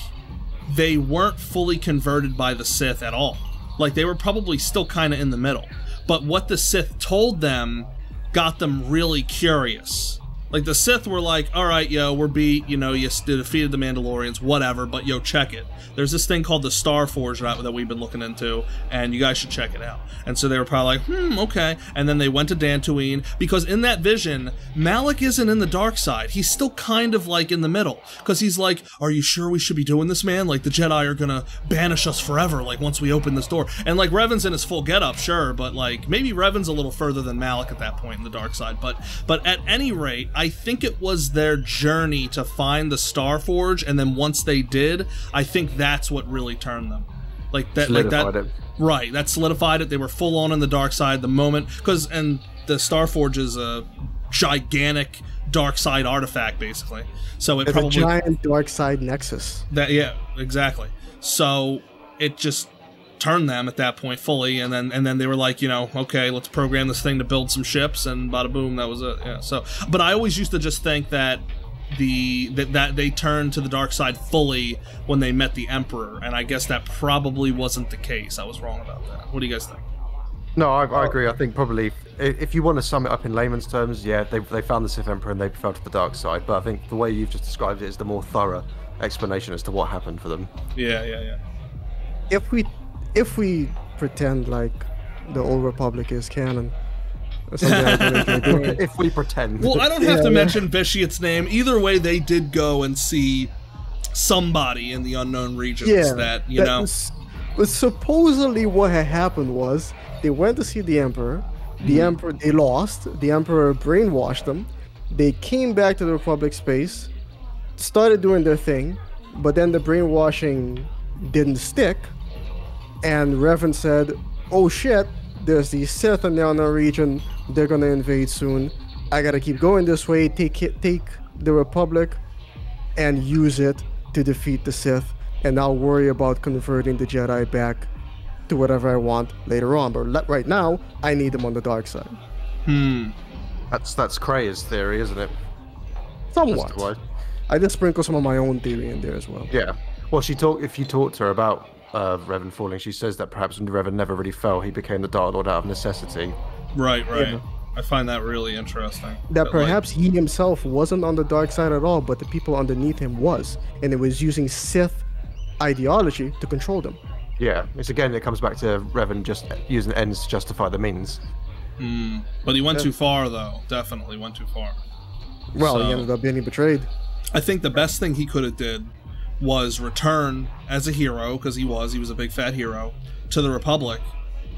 A: they weren't fully converted by the Sith at all. Like, they were probably still kind of in the middle. But what the Sith told them got them really curious. Like, the Sith were like, alright, yo, we're beat, you know, you defeated the Mandalorians, whatever, but yo, check it. There's this thing called the Star Forge that we've been looking into, and you guys should check it out. And so they were probably like, okay. And then they went to Dantooine, because in that vision, Malak isn't in the dark side. He's still kind of, like, in the middle. Because he's like, are you sure we should be doing this, man? Like, the Jedi are gonna banish us forever, like, once we open this door. And, like, Revan's in his full getup, sure, but, like, maybe Revan's a little further than Malak at that point in the dark side. But at any rate, I think it was their journey to find the Star Forge, and then once they did, I think that's what really turned them. Like that, right? That solidified it. They were full on in the dark side the moment, and the Star Forge is a gigantic dark side artifact, basically. So it's
D: probably a giant dark side nexus.
A: Yeah, exactly. So it just turned them at that point fully, and then they were like, you know, okay, let's program this thing to build some ships, and bada boom, that was it. Yeah. So, but I always used to just think that that they turned to the dark side fully when they met the Emperor, and I guess that probably wasn't the case. I was wrong about that. What do you guys think?
C: No, I agree. I think probably, if you want to sum it up in layman's terms, yeah, they found the Sith Emperor and they fell to the dark side. But I think the way you've just described it is the more thorough explanation as to what happened for them.
A: Yeah.
D: If we pretend like the Old Republic is canon, or something like that,
C: if we pretend.
A: Well, I don't have to mention Vitiate's name. Either way, they did go and see somebody in the unknown regions that, you know.
D: But supposedly what had happened was they went to see the Emperor. The Emperor, they lost. The Emperor brainwashed them. They came back to the Republic space, started doing their thing, but then the brainwashing didn't stick. And Revan said, oh shit, there's these Sith in the unknown region, they're gonna invade soon. I gotta keep going this way, take the Republic and use it to defeat the Sith, and I'll worry about converting the Jedi back to whatever I want later on. But right now, I need them on the dark side.
C: That's Krea's theory, isn't it?
D: Somewhat. I just sprinkle some of my own theory in there as well.
C: Yeah. Well, if you talk to her about Revan falling, she says that perhaps when Revan never really fell, he became the Dark Lord out of necessity.
A: Right. Yeah. I find that really interesting.
D: That perhaps he himself wasn't on the dark side at all, but the people underneath him was, and it was using Sith ideology to control them.
C: Yeah, it comes back to Revan just using ends to justify the means.
A: But he went too far, though. Definitely went too far.
D: Well, he ended up being betrayed.
A: I think the best thing he could have did was return as a hero, because he was a big fat hero, to the Republic,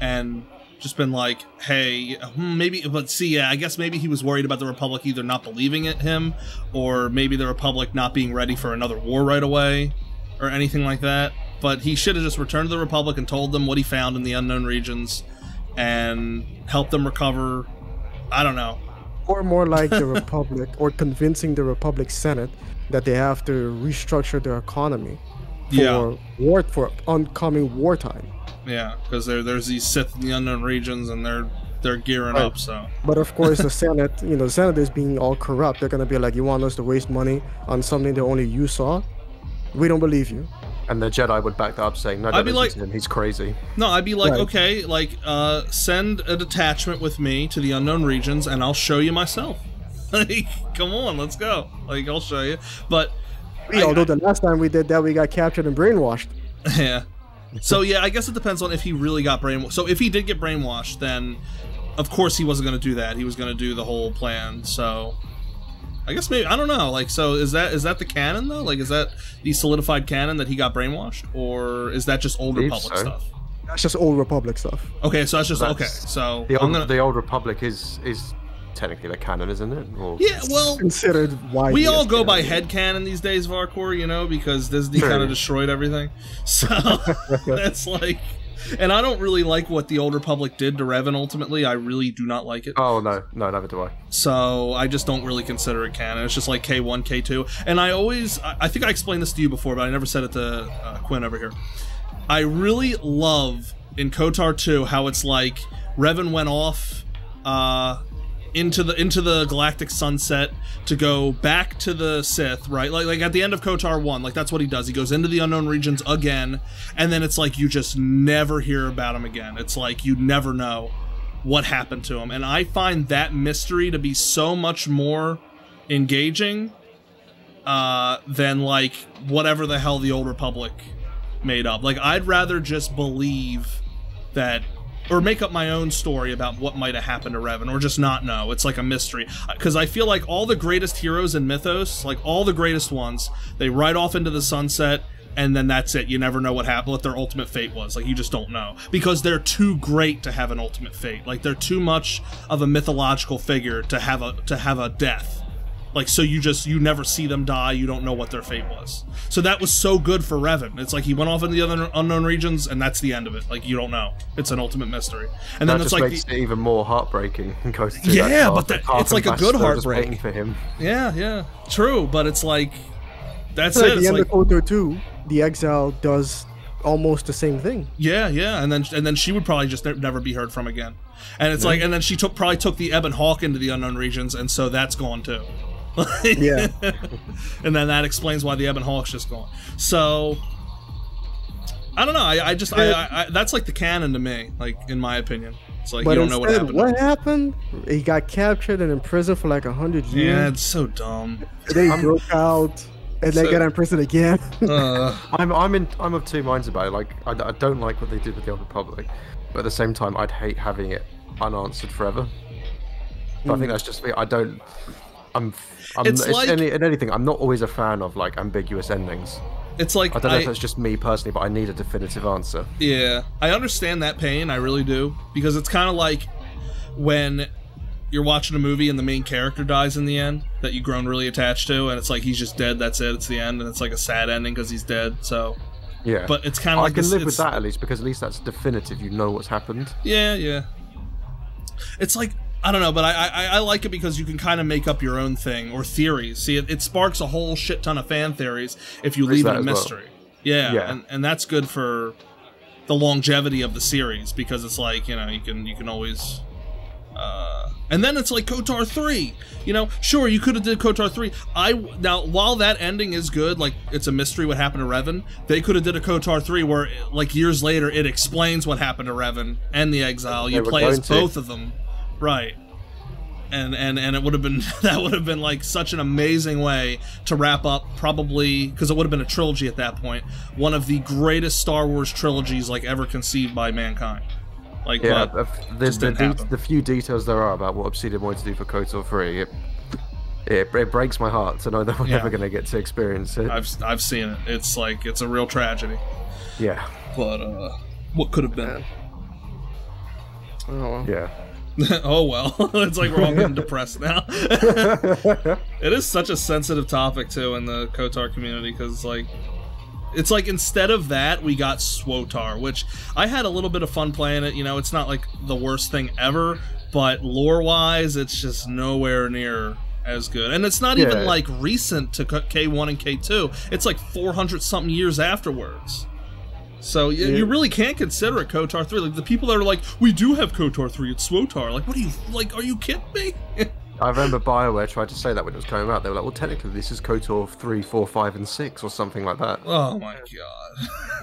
A: and just been like, hey, maybe, but see, yeah, I guess maybe he was worried about the Republic either not believing in him, or maybe the Republic not being ready for another war right away, or anything like that. But he should have just returned to the Republic and told them what he found in the unknown regions, and helped them recover, I don't know,
D: Or more like the Republic, or convincing the Republic Senate that they have to restructure their economy for oncoming wartime.
A: Yeah, because there's these Sith in the unknown regions, and they're gearing up. So,
D: but of course, the Senate, the Senate is being all corrupt. They're gonna be like, you want us to waste money on something that only you saw? We don't believe you.
C: And the Jedi would back that up, saying, "No, don't listen to him. He's crazy."
A: No, I'd be like, okay, like, send a detachment with me to the unknown regions, and I'll show you myself. Like, come on, let's go. Like, I'll show you. But
D: although the last time we did that, we got captured and brainwashed.
A: Yeah. So yeah, I guess it depends on if he really got brainwashed. So if he did get brainwashed, then of course he wasn't going to do that. He was going to do the whole plan. So I guess maybe, I don't know. Like, so is that the canon though? Like, is that the solidified canon that he got brainwashed, or is that just Old Republic stuff?
D: That's just Old Republic stuff.
A: Okay, so that's just okay. So
C: the Old Republic is technically the canon, isn't it? Or
A: yeah, well,
D: considered widely.
A: We all go by headcanon these days, Varkor, because Disney kind of destroyed everything. So that's like, and I don't really like what the Old Republic did to Revan ultimately. I really do not like it.
C: Oh, no, never do I.
A: So I just don't really consider it canon. It's just like K1, K2. And I think I explained this to you before, but I never said it to Quinn over here. I really love in KotOR 2 how it's like Revan went off into the galactic sunset to go back to the Sith, right? Like at the end of KotOR 1, like that's what he does. He goes into the unknown regions again, and then it's like you just never hear about him again. It's like you never know what happened to him. And I find that mystery to be so much more engaging than like whatever the hell the Old Republic made up. Like, I'd rather just believe that, or make up my own story about what might have happened to Revan, or just not know. It's like a mystery. Because I feel like all the greatest heroes in Mythos, like all the greatest ones, they ride off into the sunset, and then that's it. You never know what happened, what their ultimate fate was. Like, you just don't know. Because they're too great to have an ultimate fate. Like, they're too much of a mythological figure to have a death. Like, so you never see them die, you don't know what their fate was. So that was so good for Revan. It's like he went off into the other unknown regions, and that's the end of it. Like, you don't know. It's an ultimate mystery. And then
C: that
A: it's
C: just
A: like
C: makes it even more heartbreaking.
A: Yeah, but it's like a good heartbreak
C: for him.
A: Yeah, true. But it's like, that's
D: so
A: it.
D: At the end of KotOR 2, the Exile does almost the same thing.
A: Yeah, and then she would probably just never be heard from again. And it's like, and then she probably took the Ebon Hawk into the unknown regions, and so that's gone too.
D: Yeah.
A: And then that explains why the Ebon Hawk's just gone. So I don't know. I just that's like the canon to me, like, in my opinion. It's like, you don't know what happened.
D: What happened? He got captured and imprisoned for like 100 years.
A: Yeah, it's so dumb.
D: And then he broke out and then got imprisoned again.
C: I'm of two minds about it. Like, I don't like what they did with the Old Republic, but at the same time, I'd hate having it unanswered forever. But I think that's just me. In anything, I'm not always a fan of like ambiguous endings.
A: It's like,
C: I don't know if it's just me personally, but I need a definitive answer.
A: Yeah, I understand that pain, I really do, because it's kind of like when you're watching a movie and the main character dies in the end that you've grown really attached to, and it's like he's just dead, that's it, it's the end, and it's like a sad ending because he's dead. So
C: yeah,
A: but it's kind of like
C: I can live with that at least, because at least that's definitive. You know what's happened.
A: Yeah. It's like, I don't know, but I like it because you can kind of make up your own thing, or theories. See, it sparks a whole shit ton of fan theories if you leave it a mystery. Well. Yeah. And that's good for the longevity of the series, because it's like, you can always... and then it's like KotOR 3. Sure, you could have did KotOR 3. Now, while that ending is good, like, it's a mystery what happened to Revan, they could have did a KotOR 3 where, like, years later, it explains what happened to Revan and the Exile. You play as both of them. Right, and it would have been, that would have been like such an amazing way to wrap up, probably, because it would have been a trilogy at that point, one of the greatest Star Wars trilogies like ever conceived by mankind. Like,
C: yeah, the few details there are about what Obsidian wanted to do for KotOR 3, it breaks my heart to know that we're never going to get to experience it.
A: I've seen it. It's like, it's a real tragedy.
C: Yeah,
A: but what could have been?
D: Oh well.
C: Yeah.
A: Oh well, it's like we're all getting depressed now. It is such a sensitive topic too in the KotOR community, because it's like instead of that we got SWTOR, which I had a little bit of fun playing it. It's not like the worst thing ever, but lore-wise, it's just nowhere near as good. And it's not even like recent to K1 and K2. It's like 400-something years afterwards. So you really can't consider it KotOR 3. Like the people that are like, we do have KotOR 3, it's SWOTAR. Like, what are you, like, are you kidding me?
C: I remember BioWare tried to say that when it was coming out. They were like, well, technically this is KotOR 3, 4, 5, and 6 or something like that.
A: Oh my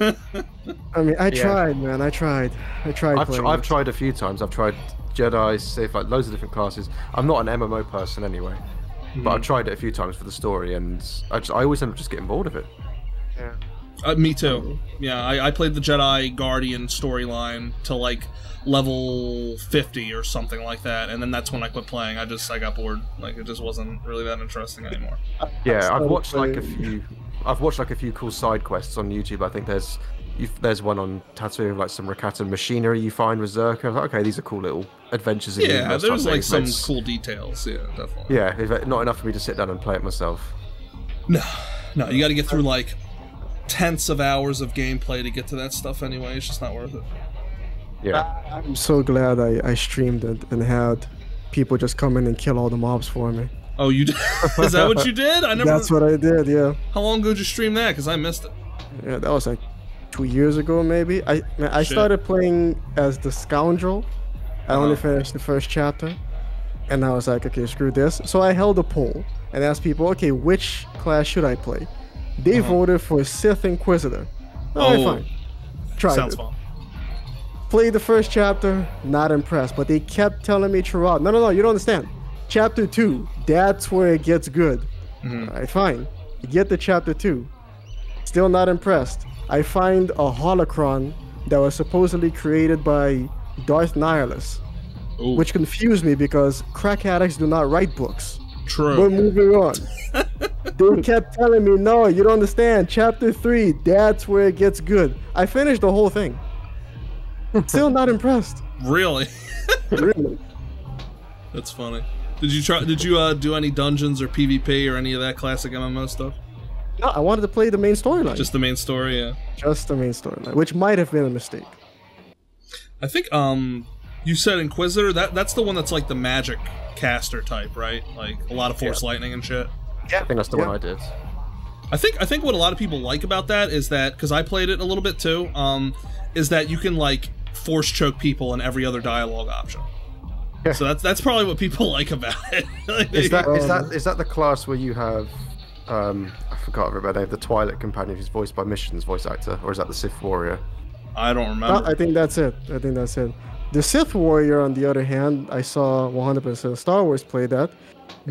A: god.
D: I mean, I tried, man. I tried
C: I've tried a few times. I've tried Jedi, Sith, like loads of different classes. I'm not an MMO person anyway, but I've tried it a few times for the story, and I always end up just getting bored of it.
D: Yeah.
A: Me too. Yeah, I played the Jedi Guardian storyline till like level 50 or something like that, and then that's when I quit playing. I got bored. Like it just wasn't really that interesting anymore.
C: Yeah, I've watched like a few cool side quests on YouTube. I think there's one on Tatooine of like some Rakatan machinery you find with Zerka. I was like, okay, these are cool little adventures.
A: Yeah, there's like some cool details. Yeah, definitely.
C: Yeah, not enough for me to sit down and play it myself.
A: No, you got to get through like tenths of hours of gameplay to get to that stuff anyway. It's just not worth it.
C: Yeah.
D: I'm so glad I streamed it and had people just come in and kill all the mobs for me.
A: Oh, you did? Is that what you did? I never.
D: That's what I did, yeah.
A: How long ago did you stream that? Because I missed it.
D: Yeah, that was like 2 years ago, maybe. I started playing as the Scoundrel. I only finished the first chapter. And I was like, okay, screw this. So I held a poll and asked people, okay, which class should I play? They voted for Sith Inquisitor. Alright, fine. Tried
A: Sounds
D: it.
A: fun.
D: Played the first chapter, not impressed. But they kept telling me throughout, no, you don't understand. Chapter 2, that's where it gets good. Alright, fine. You get to chapter 2. Still not impressed. I find a holocron that was supposedly created by Darth Nihilus.
A: Ooh.
D: Which confused me because crack addicts do not write books.
A: True.
D: But moving on. They kept telling me, no, you don't understand. Chapter 3, that's where it gets good. I finished the whole thing. Still not impressed.
A: Really?
D: Really.
A: That's funny. Did you do any dungeons or PvP or any of that classic MMO stuff?
D: No, I wanted to play the main storyline.
A: Just the main story, yeah.
D: Just the main storyline, which might have been a mistake.
A: I think you said Inquisitor. That's the one that's like the magic caster type, right? Like a lot of force lightning and shit.
C: Yeah, I think that's the one I did.
A: I think what a lot of people like about that is that, because I played it a little bit too, is that you can like force choke people in every other dialogue option. Yeah. So that's probably what people like about it. Like,
C: is that the class where you have I forgot her name, the Twilight companion who's voiced by Mission's voice actor, or is that the Sith Warrior?
A: I don't remember.
D: I think that's it. The Sith Warrior, on the other hand, I saw 100% Star Wars play that,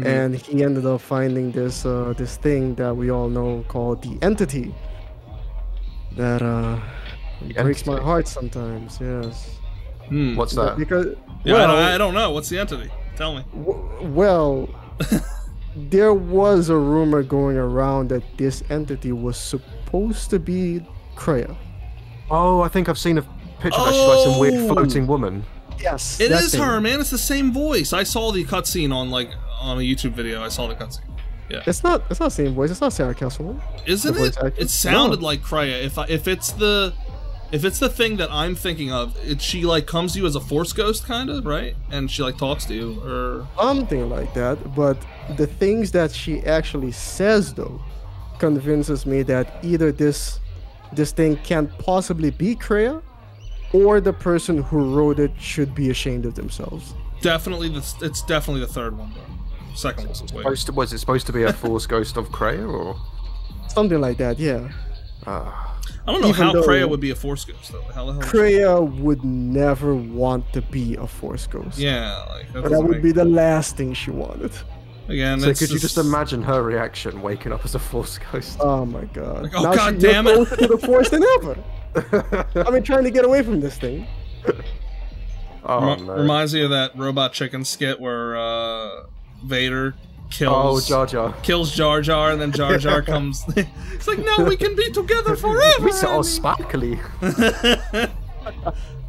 D: and he ended up finding this this thing that we all know called the Entity. That breaks my heart sometimes. Yes.
C: What's that?
D: Because
A: I don't know. What's the Entity? Tell me.
D: Well, there was a rumor going around that this entity was supposed to be Kreia.
C: Oh, I think I've seen a picture of her. She's like some weird floating woman.
D: Yes,
A: it is her, man. It's the same voice. I saw the cutscene on a YouTube video. I saw the cutscene. Yeah.
D: It's not the same voice. It's not Sarah Castle.
A: Isn't it? It sounded like Kreia. If it's the thing that I'm thinking of, she like comes to you as a force ghost, kind of, right? And she like talks to you, or
D: something like that. But the things that she actually says, though, convinces me that either this thing can't possibly be Kreia, or the person who wrote it should be ashamed of themselves.
A: Definitely, it's definitely the third one, though. Second one.
C: Was it supposed to be a force ghost of Kreia, or
D: something like that? Yeah.
A: I don't know how Kreia would be a force ghost, though. How the hell?
D: Kreia would never want to be a force ghost.
A: Yeah, like
D: that would be the last thing she wanted.
A: Again,
C: so could you just imagine her reaction waking up as a force ghost?
D: Oh my god!
A: Like, oh god damn it!
D: Closer to the force than ever. I've been trying to get away from this thing.
C: Oh no!
A: Reminds me of that Robot Chicken skit where Vader kills
C: Jar Jar,
A: and then Jar Jar comes. It's like, no, we can be together forever.
C: We all sparkly.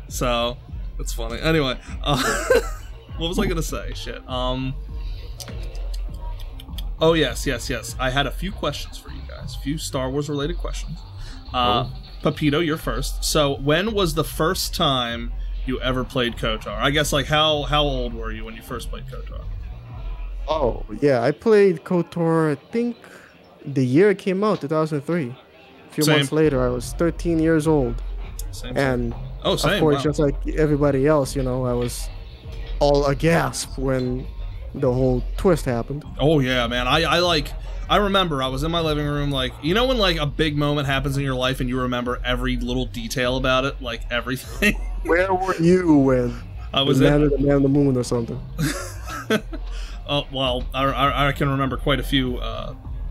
A: So that's funny. Anyway, what was I gonna say? Shit. Oh yes. I had a few questions for you guys. A few Star Wars related questions. Papito, you're first. So when was the first time you ever played KotOR. I guess like how old were you when you first played KotOR?
D: Oh yeah, I played KotOR. I think the year it came out, 2003. A few months later, I was 13 years old. And of course, just like everybody else, you know, I was all aghast when the whole twist happened.
A: Oh yeah, man. I remember I was in my living room, like, you know when like a big moment happens in your life and you remember every little detail about it, like everything.
D: Where were you when
A: I was
D: Man on the Moon or something?
A: Oh well, I can remember quite a few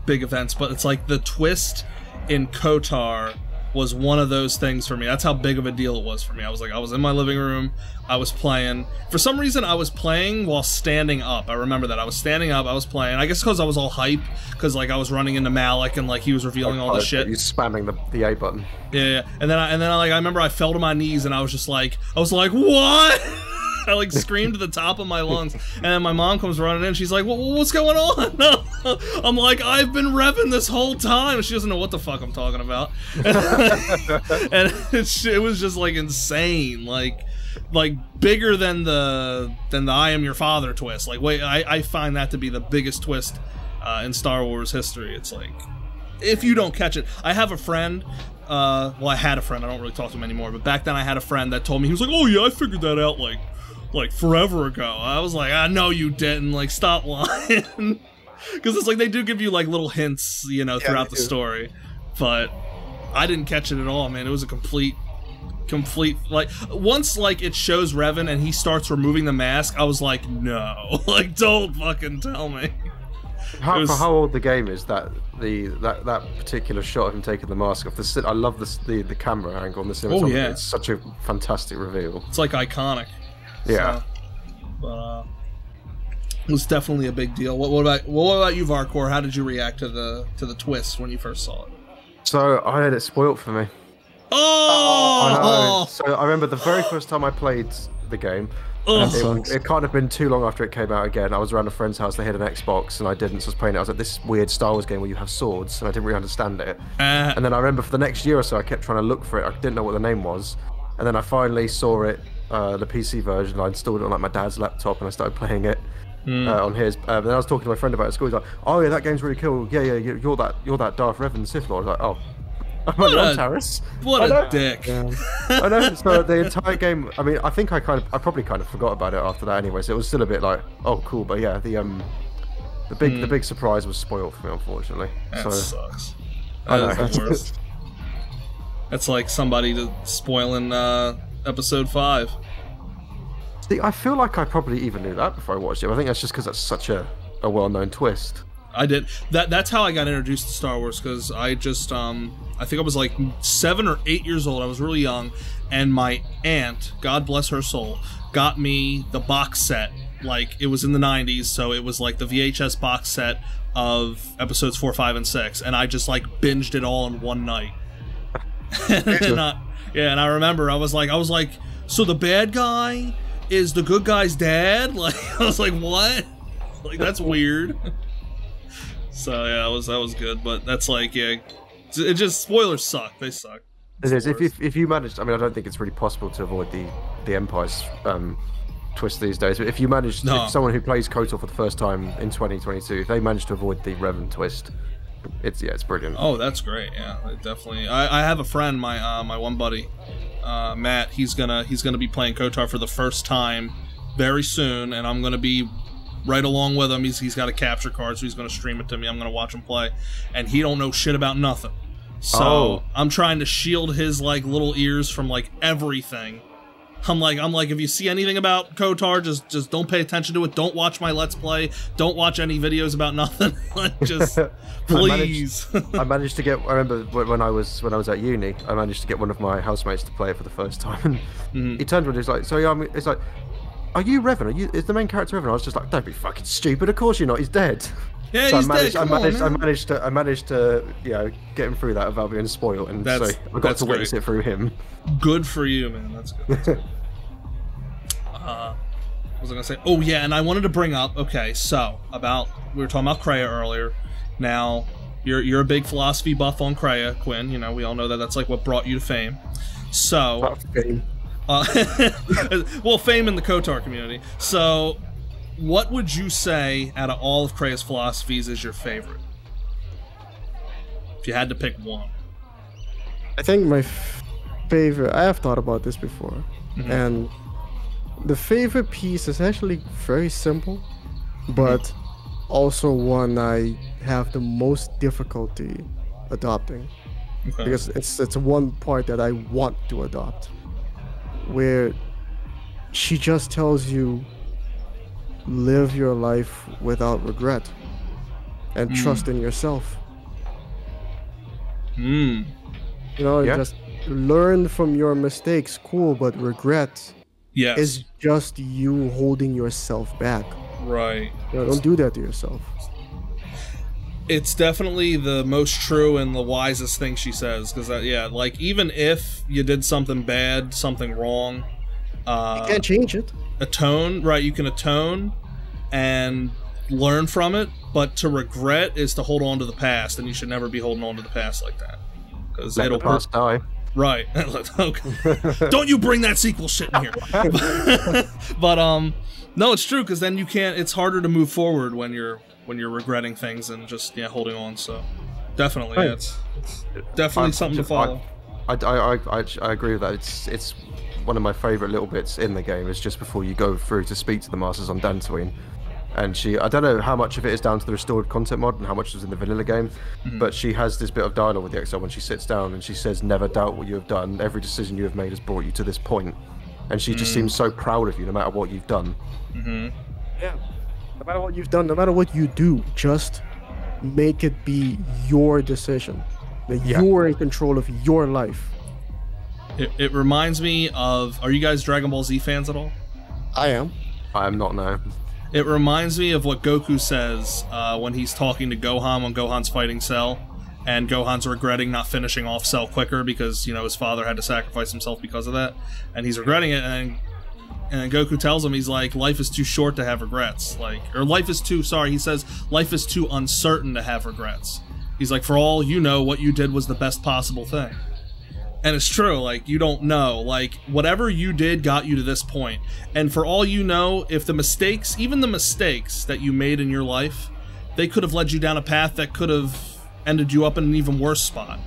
A: big events, but it's like the twist in KotOR was one of those things for me. That's how big of a deal it was for me. I was in my living room, I was playing. For some reason, I was playing while standing up. I remember that. I was standing up, I was playing. I guess because I was all hype, because like I was running into Malik and like he was revealing all the shit.
C: You spamming the A button.
A: Yeah. And then like I remember I fell to my knees and I was like, what? I like screamed at the top of my lungs, and then my mom comes running in. She's like, "What's going on?" I'm like, "I've been revving this whole time." She doesn't know what the fuck I'm talking about, and it was just like insane, like bigger than the "I am your father" twist. Like, wait, I find that to be the biggest twist in Star Wars history. It's like, if you don't catch it, I have a friend. Well, I had a friend. I don't really talk to him anymore, but back then I had a friend that told me, he was like, "Oh yeah, I figured that out like forever ago." I was like, "No, you didn't. Like, stop lying." Because it's like they do give you like little hints, you know, throughout the story, but I didn't catch it at all, man. It was a complete like, once like it shows Revan and he starts removing the mask, I was like, no, like don't fucking tell me.
C: For how old the game is, that particular shot of him taking the mask off. I love the camera angle on this image.
A: Oh yeah,
C: it's such a fantastic reveal.
A: It's like iconic.
C: Yeah.
A: So, but it was definitely a big deal. What about you, Varkor? How did you react to the twist when you first saw it?
C: So I had it spoilt for me.
A: Oh!
C: So I remember the very first time I played the game. It can't have been too long after it came out again. I was around a friend's house, they had an Xbox, and I didn't, so I was playing it. I was like, this weird Star Wars game where you have swords, and I didn't really understand it. And then I remember for the next year or so, I kept trying to look for it. I didn't know what the name was. And then I finally saw it, the PC version. I installed it on like my dad's laptop, and I started playing it on his. Then I was talking to my friend about it at school. He's like, "Oh yeah, that game's really cool. Yeah, you're that Darth Revan Sith Lord." I was like, "Oh." I'm Terrace.
A: What a dick.
C: Yeah. I know. So the entire game, I mean, I think I probably kind of forgot about it after that anyway, so it was still a bit like, oh cool, but yeah, the big surprise was spoiled for me, unfortunately.
A: That sucks. That is the worst. That's like somebody spoiling episode 5.
C: See, I feel like I probably even knew that before I watched it. I think that's just because that's such a well-known twist.
A: I did. That's how I got introduced to Star Wars, because I just I think I was like 7 or 8 years old. I was really young, and my aunt, God bless her soul, got me the box set. Like, it was in the 90s, so it was like the VHS box set of episodes 4, 5, and 6, and I just like binged it all in one night. And I remember I was like, so the bad guy is the good guy's dad? Like, I was like, what? Like, that's weird. So yeah, that was good, but that's like, yeah, it just, spoilers suck. They suck.
C: It is. If you manage, I mean, I don't think it's really possible to avoid the Empire's twist these days. But if you manage, if someone who plays KotOR for the first time in 2022, if they manage to avoid the Revan twist, it's brilliant.
A: Oh, that's great. Yeah, definitely. I have a friend, my one buddy, Matt. He's gonna be playing KotOR for the first time very soon, and I'm gonna be right along with him. He's got a capture card, so he's going to stream it to me. I'm going to watch him play, and he don't know shit about nothing. So I'm trying to shield his like little ears from like everything. I'm like, if you see anything about KotOR, just don't pay attention to it. Don't watch my Let's Play. Don't watch any videos about nothing. Like, just please.
C: I managed to get. I remember when I was at uni, I managed to get one of my housemates to play it for the first time, and he turned to me and he's like, "So yeah, it's like, are you Revan? Is the main character Revan?" I was just like, "Don't be fucking stupid. Of course you're not. He's dead."
A: Yeah,
C: so
A: he's dead.
C: I managed to get him through that without being spoiled, and so I got to witness it through him.
A: Good for you, man. That's good. That's good. What was I gonna say? Oh yeah, and I wanted to bring up. Okay, so we were talking about Kreia earlier. Now you're a big philosophy buff on Kreia, Quinn. You know, we all know that that's like what brought you to fame. So. Well, fame in the KotOR community. So, what would you say out of all of Krea's philosophies is your favorite? If you had to pick one.
D: I think my favorite, I have thought about this before, and the favorite piece is actually very simple, but also one I have the most difficulty adopting.
A: Okay.
D: Because it's one part that I want to adopt, where she just tells you, live your life without regret and trust in yourself. You know, just learn from your mistakes, cool, but regret is just you holding yourself back.
A: Right.
D: You know, don't do that to yourself.
A: It's definitely the most true and the wisest thing she says, because yeah, like, even if you did something bad, something wrong,
D: you can't change it.
A: Atone, right? You can atone and learn from it, but to regret is to hold on to the past, and you should never be holding on to the past like that, because it'll
C: past die.
A: Right. Okay. Don't you bring that sequel shit in here. But no, it's true, because then you can't. It's harder to move forward when you're regretting things and just holding on. So definitely,
D: right.
A: It's definitely something to follow.
C: I agree with that. It's one of my favorite little bits in the game. Is just before you go through to speak to the masters on Dantooine. And I don't know how much of it is down to the restored content mod and how much is in the vanilla game, but she has this bit of dialogue with the Exile when she sits down and she says, never doubt what you have done. Every decision you have made has brought you to this point. And she just seems so proud of you no matter what you've done.
D: Yeah. No matter what you've done, no matter what you do, just make it be your decision. That you're in control of your life.
A: It reminds me of, are you guys Dragon Ball Z fans at all?
D: I am.
C: I am not now.
A: It reminds me of what Goku says when he's talking to Gohan when Gohan's fighting Cell, and Gohan's regretting not finishing off Cell quicker because, his father had to sacrifice himself because of that, and he's regretting it, and Goku tells him, he's like, life is too short to have regrets, or life is too, he says, life is too uncertain to have regrets. He's like, for all you know, what you did was the best possible thing. And it's true, like, you don't know. Like, whatever you did got you to this point. And for all you know, if the mistakes, even the mistakes that you made in your life, they could have led you down a path that could have ended you up in an even worse spot.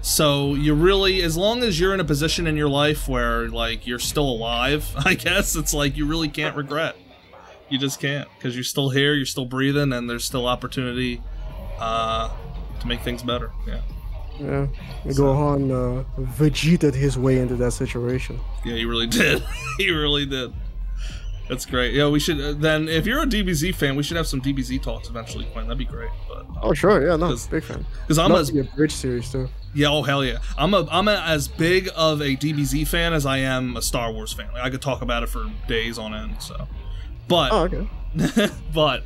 A: So you really, as long as you're in a position in your life where, like, you're still alive, I guess, it's like you really can't regret. You just can't, because you're still here, you're still breathing, and there's still opportunity to make things better.
D: Yeah, Gohan Vegeta'd his way into that situation.
A: Yeah, he really did. He really did. That's great. Yeah, we should then. If you're a DBZ fan, we should have some DBZ talks eventually, Quinn. That'd be great. But
D: oh sure, yeah, no, big fan.
A: Because I'm
D: a bridge series too.
A: Yeah, oh hell yeah. I'm as big of a DBZ fan as I am a Star Wars fan. Like, I could talk about it for days on end. So, but but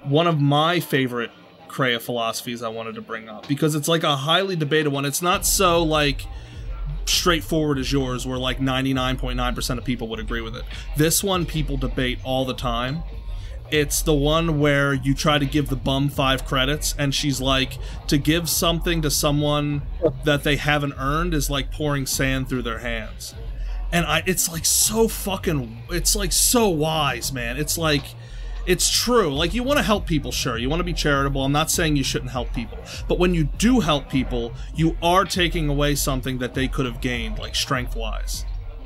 A: one of my favorite Krea philosophies I wanted to bring up, because it's like a highly debated one. It's not so like straightforward as yours, where like 99.9% of people would agree with it. This one people debate all the time. It's the one where you try to give the bum 5 credits, and she's like, to give something to someone that they haven't earned is like pouring sand through their hands. And it's like so fucking, it's like so wise, man. It's like, it's true. Like, you want to help people, sure. You want to be charitable. I'm not saying you shouldn't help people. But when you do help people, you are taking away something that they could have gained, like, strength-wise.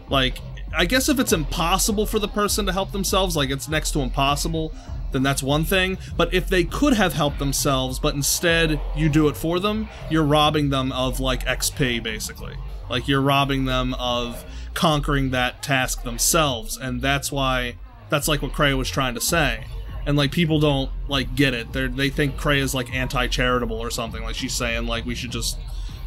A: Like, I guess if it's impossible for the person to help themselves, like, it's next to impossible, then that's one thing. But if they could have helped themselves, but instead you do it for them, you're robbing them of, like, XP, basically. Like, you're robbing them of conquering that task themselves. And that's why... that's like what Krea was trying to say. And like, people don't like get it. They think Krea is like anti-charitable or something. Like, she's saying like we should just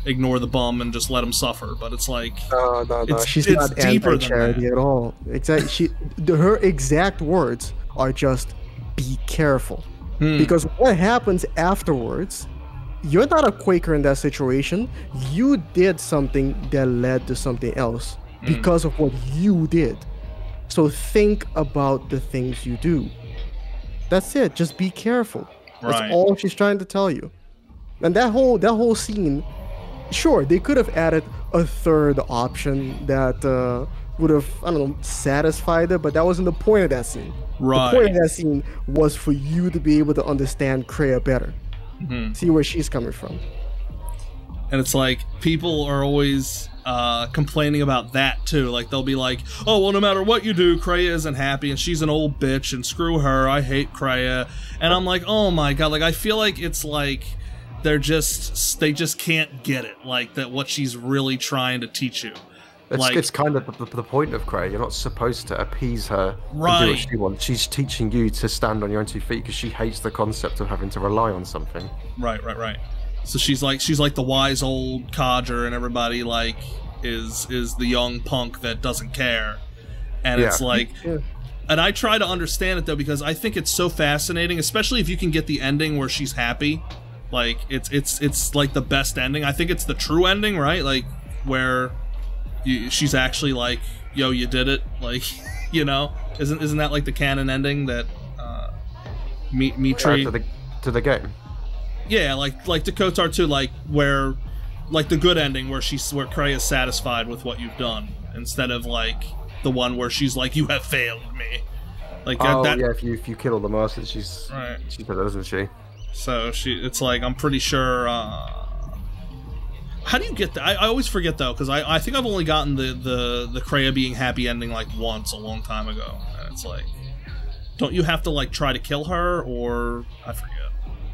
A: ignore the bum and just let him suffer. But it's like,
D: no, she's not anti-charity at all. Exactly. Her exact words are just be careful. Because what happens afterwards, you're not a Quaker in that situation. You did something that led to something else because of what you did. So think about the things you do. That's it. Just be careful. That's all she's trying to tell you. And that whole scene sure, they could have added a third option that would have, I don't know, satisfied it, but that wasn't the point of that scene.
A: Right.
D: The point of that scene was for you to be able to understand Kreia better. See where she's coming from.
A: And it's like, people are always complaining about that too. Like, they'll be like, oh, well, no matter what you do, Kreia isn't happy, and she's an old bitch, and screw her, I hate Kreia. And I'm like, oh my god, like, I feel like it's like they just can't get it, like, that what she's really trying to teach you.
C: It's kind of the point of Kreia. You're not supposed to appease her
A: right.
C: and do what she wants. She's teaching you to stand on your own 2 feet because she hates the concept of having to rely on something.
A: Right. So she's like the wise old codger, and everybody like is the young punk that doesn't care. And it's like, and I try to understand it though, because I think it's so fascinating, especially if you can get the ending where she's happy. Like it's like the best ending. I think it's the true ending, right? Like where she's actually like, yo, you did it, like, you know, isn't that like the canon ending that Mitri
C: to the game?
A: Yeah, like the KotOR 2, like where, like the good ending where Kreia is satisfied with what you've done, instead of like the one where she's like, you have failed me. Like that,
C: yeah, if you kill all the masters, she's
A: right.
C: She does, doesn't she?
A: So it's like, I'm pretty sure. How do you get that? I always forget though, because I think I've only gotten the Kreia being happy ending like once a long time ago, and it's like, don't you have to like try to kill her, or I forget.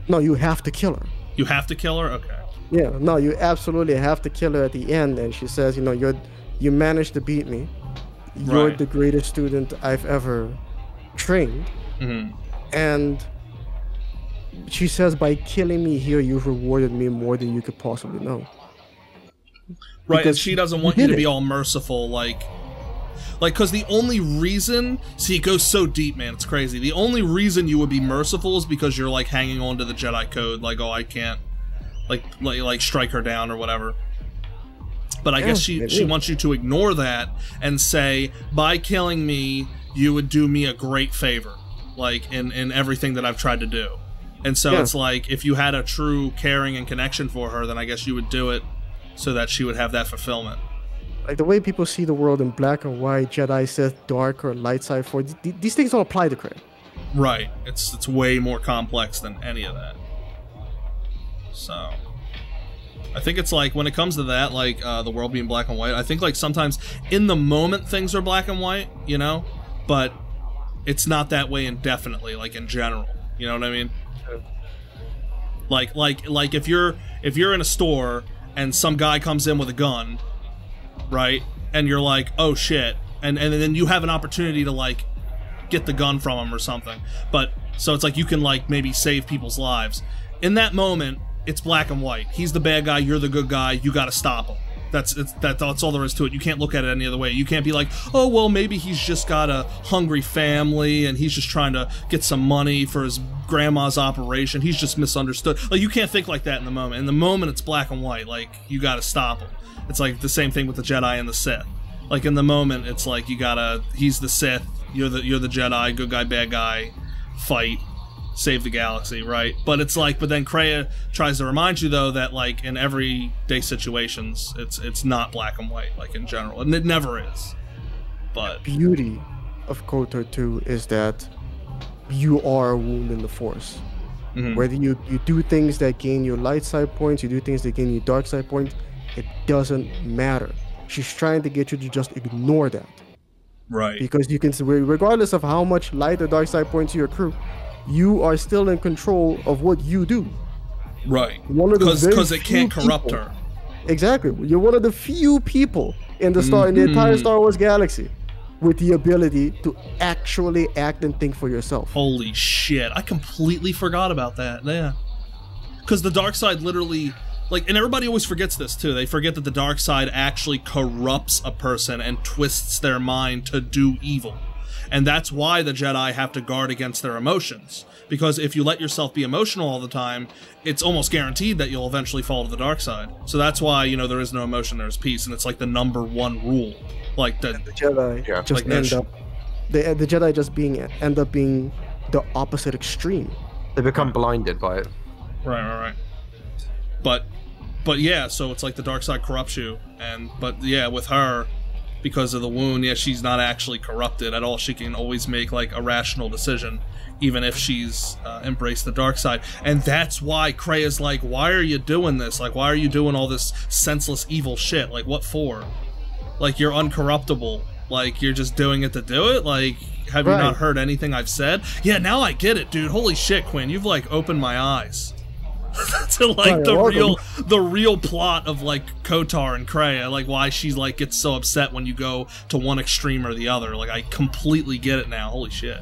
D: No, you have to kill her.
A: You have to kill her? Okay.
D: Yeah, no, you absolutely have to kill her at the end, and she says, you know, you managed to beat me. You're
A: right.
D: the greatest student I've ever trained. And she says, by killing me here, you've rewarded me more than you could possibly know.
A: Right,
D: because
A: and she doesn't want you to be all merciful, like, because the only reason, see, it goes so deep, man, it's crazy. The only reason you would be merciful is because you're, like, hanging on to the Jedi code, like, oh, I can't, like strike her down or whatever. But I guess she wants you to ignore that and say, by killing me, you would do me a great favor, like, in everything that I've tried to do. And so it's like, if you had a true caring and connection for her, then I guess you would do it so that she would have that fulfillment.
D: Like the way people see the world in black and white, Jedi, Sith, dark, or light side force, these things don't apply to Kreia.
A: Right. It's way more complex than any of that. So I think it's like, when it comes to that, like the world being black and white, I think like sometimes in the moment things are black and white, you know, but it's not that way indefinitely, like in general. You know what I mean? Like if you're in a store and some guy comes in with a gun, right? And you're like, oh shit. And then you have an opportunity to like get the gun from him or something. But so it's like you can like maybe save people's lives. In that moment, it's black and white. He's the bad guy, you're the good guy, you gotta stop him. That's all there is to it. You can't look at it any other way. You can't be like, oh, well, maybe he's just got a hungry family and he's just trying to get some money for his grandma's operation. He's just misunderstood. Like, you can't think like that in the moment. In the moment, it's black and white. Like, you gotta stop him. It's like the same thing with the Jedi and the Sith. Like, in the moment, it's like you gotta, he's the Sith, you're the Jedi, good guy, bad guy, fight, save the galaxy, right? But it's like, but then Kreia tries to remind you though that like in everyday situations, it's not black and white, like in general, and it never is. But
D: the beauty of KotOR 2 is that you are a wound in the Force. Whether you do things that gain you light side points, you do things that gain you dark side points, it doesn't matter. She's trying to get you to just ignore that.
A: Right.
D: Because you can, regardless of how much light or dark side points you accrue, you are still in control of what you do.
A: Right. Because it can't corrupt her.
D: Exactly. You're one of the few people in the in the entire Star Wars galaxy with the ability to actually act and think for yourself.
A: Holy shit. I completely forgot about that. Yeah. Because the dark side literally, like, and everybody always forgets this too. They forget that the dark side actually corrupts a person and twists their mind to do evil. And that's why the Jedi have to guard against their emotions. Because if you let yourself be emotional all the time, it's almost guaranteed that you'll eventually fall to the dark side. So that's why, you know, there is no emotion, there's peace. And it's like the #1 rule. Like the
D: Jedi just like the Jedi just end up being the opposite extreme.
C: They become blinded by it.
A: Right. But but yeah, so it's like the dark side corrupts you, but yeah, with her, because of the wound, yeah, she's not actually corrupted at all. She can always make like a rational decision, even if she's embraced the dark side. And that's why Krea's like, why are you doing this? Like, why are you doing all this senseless evil shit? Like, what for? Like, you're uncorruptible. Like, you're just doing it to do it? Like, have you not heard anything I've said? Yeah, now I get it, dude. Holy shit, Quinn, you've like opened my eyes to like the real plot of like KotOR and Krea, like why she's like gets so upset when you go to one extreme or the other. Like, I completely get it now. Holy shit.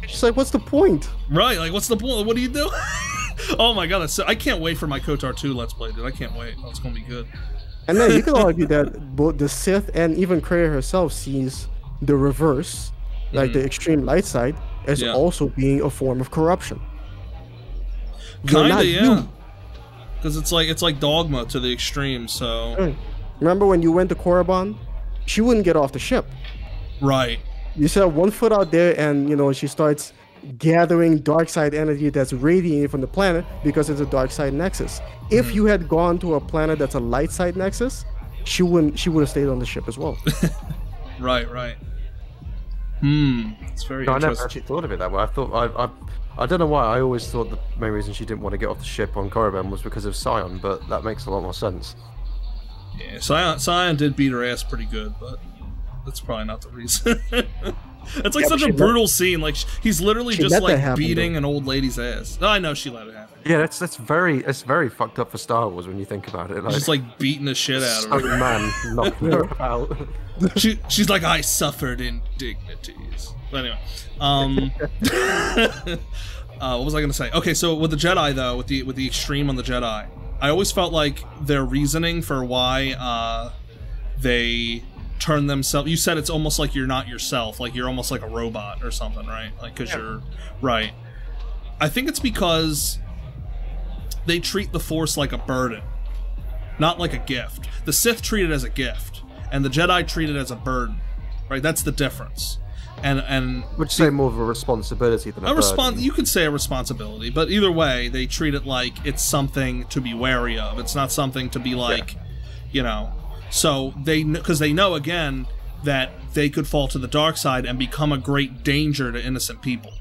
D: She's like, what's the point?
A: Right, like, what's the point? What do you do? Oh my god, I can't wait for my KotOR 2 Let's Play, dude. I can't wait. Oh, it's gonna be good.
D: And then you can argue that both the Sith and even Krea herself sees the reverse, like the extreme light side, as also being a form of corruption.
A: Kinda, yeah. Because it's like dogma to the extreme, so...
D: Remember when you went to Korriban? She wouldn't get off the ship.
A: Right.
D: You set one foot out there and, you know, she starts gathering dark side energy that's radiating from the planet because it's a dark side nexus. If you had gone to a planet that's a light side nexus, she would have stayed on the ship as well.
A: Right, right. It's very interesting.
C: I never actually thought of it that way. I don't know why. I always thought the main reason she didn't want to get off the ship on Korriban was because of Sion, but that makes a lot more sense.
A: Yeah, Sion did beat her ass pretty good, but that's probably not the reason. It's like such a brutal scene. Like, he's literally just like beating an old lady's ass. I know she let it happen.
C: Yeah, that's very fucked up for Star Wars when you think about it. Like,
A: just like beating the shit out of her.
C: Man, knocking her out.
A: She's like, I suffered indignities. But anyway, what was I gonna say? Okay, so with the Jedi though, with the extreme on the Jedi, I always felt like their reasoning for why they turn themselves. You said it's almost like you're not yourself, like you're almost like a robot or something, right? Like, because you're right. I think it's because they treat the Force like a burden, not like a gift. The Sith treat it as a gift, and the Jedi treat it as a burden, right? That's the difference. And
C: would you say more of a responsibility than a burden?
A: You could say a responsibility, but either way, they treat it like it's something to be wary of. It's not something to be like, you know. So because they know again that they could fall to the dark side and become a great danger to innocent people,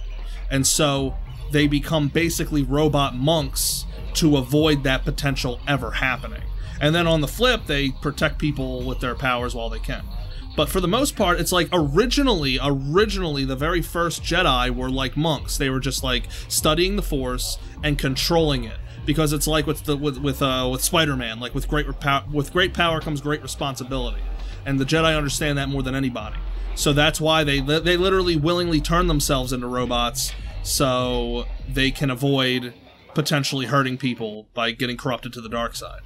A: and so they become basically robot monks to avoid that potential ever happening. And then on the flip, they protect people with their powers while they can. But for the most part, it's like originally the very first Jedi were like monks. They were just like studying the Force and controlling it, because it's like with Spider-Man, like with great power comes great responsibility, and the Jedi understand that more than anybody. So that's why they literally willingly turn themselves into robots so they can avoid potentially hurting people by getting corrupted to the dark side.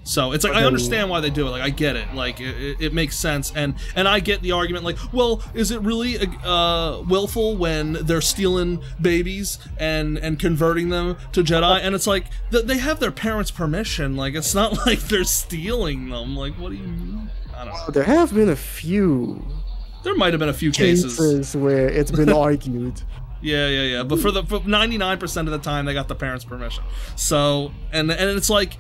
A: So it's like, I understand why they do it. Like, I get it. Like, it makes sense. And I get the argument, like, well, is it really willful when they're stealing babies and converting them to Jedi? And it's like, they have their parents' permission. Like, it's not like they're stealing them. Like, what do you mean? I don't know.
D: There have been a few.
A: There might have been a few cases
D: where it's been argued.
A: Yeah. But for 99% of the time, they got the parents' permission. So, and it's like,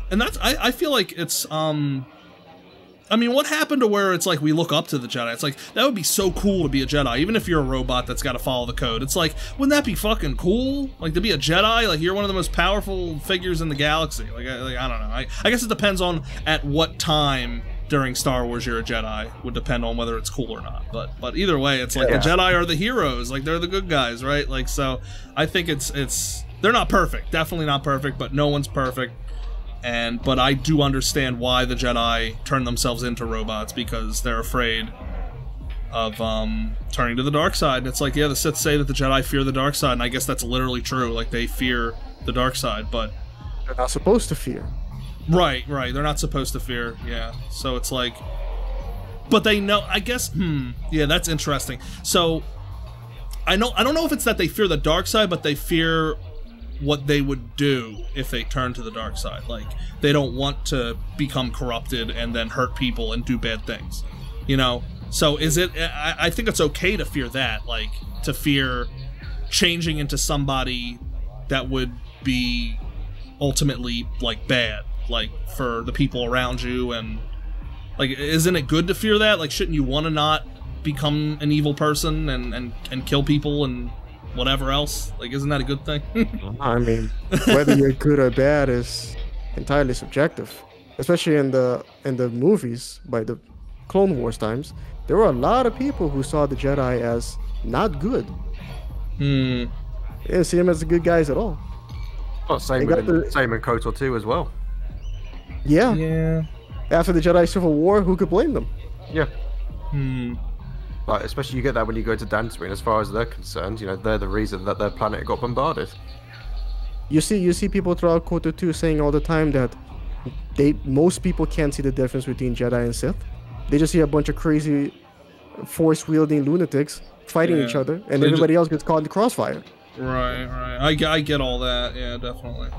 A: and that's, I feel like it's, I mean, what happened to where it's like we look up to the Jedi? It's like, that would be so cool to be a Jedi, even if you're a robot that's got to follow the code. It's like, wouldn't that be fucking cool? Like, to be a Jedi? Like, you're one of the most powerful figures in the galaxy. Like I don't know. I guess it depends on at what time during Star Wars you're a Jedi. Would depend on whether it's cool or not. But either way, it's like the Jedi are the heroes. Like, they're the good guys, right? Like, so I think it's they're not perfect. Definitely not perfect, but no one's perfect. But I do understand why the Jedi turn themselves into robots, because they're afraid of turning to the dark side. And it's like, yeah, the Sith say that the Jedi fear the dark side, and I guess that's literally true. Like, they fear the dark side, but
D: they're not supposed to fear.
A: Right. They're not supposed to fear. Yeah. So it's like, but they know. I guess. Yeah, that's interesting. So I don't know if it's that they fear the dark side, but they fear what they would do if they turn to the dark side. Like, they don't want to become corrupted and then hurt people and do bad things, you know? So is it, I think it's okay to fear that, like, to fear changing into somebody that would be ultimately, like, bad. like for the people around you, and like, isn't it good to fear that? Like, shouldn't you want to not become an evil person and kill people and whatever else? Like, isn't that a good thing?
D: I mean, whether you're good or bad is entirely subjective. Especially in the movies by the Clone Wars times, there were a lot of people who saw the Jedi as not good. They didn't see them as the good guys at all.
C: Well, same in KotOR 2 as well.
D: Yeah.
A: Yeah.
D: After the Jedi Civil War, who could blame them?
C: Yeah. Like, especially you get that when you go to Dantooine. As far as they're concerned, you know, they're the reason that their planet got bombarded.
D: You see people throughout KotOR 2 saying all the time that most people can't see the difference between Jedi and Sith. They just see a bunch of crazy force-wielding lunatics fighting each other, and everybody else gets caught in the crossfire.
A: Right. I get all that. Yeah, definitely.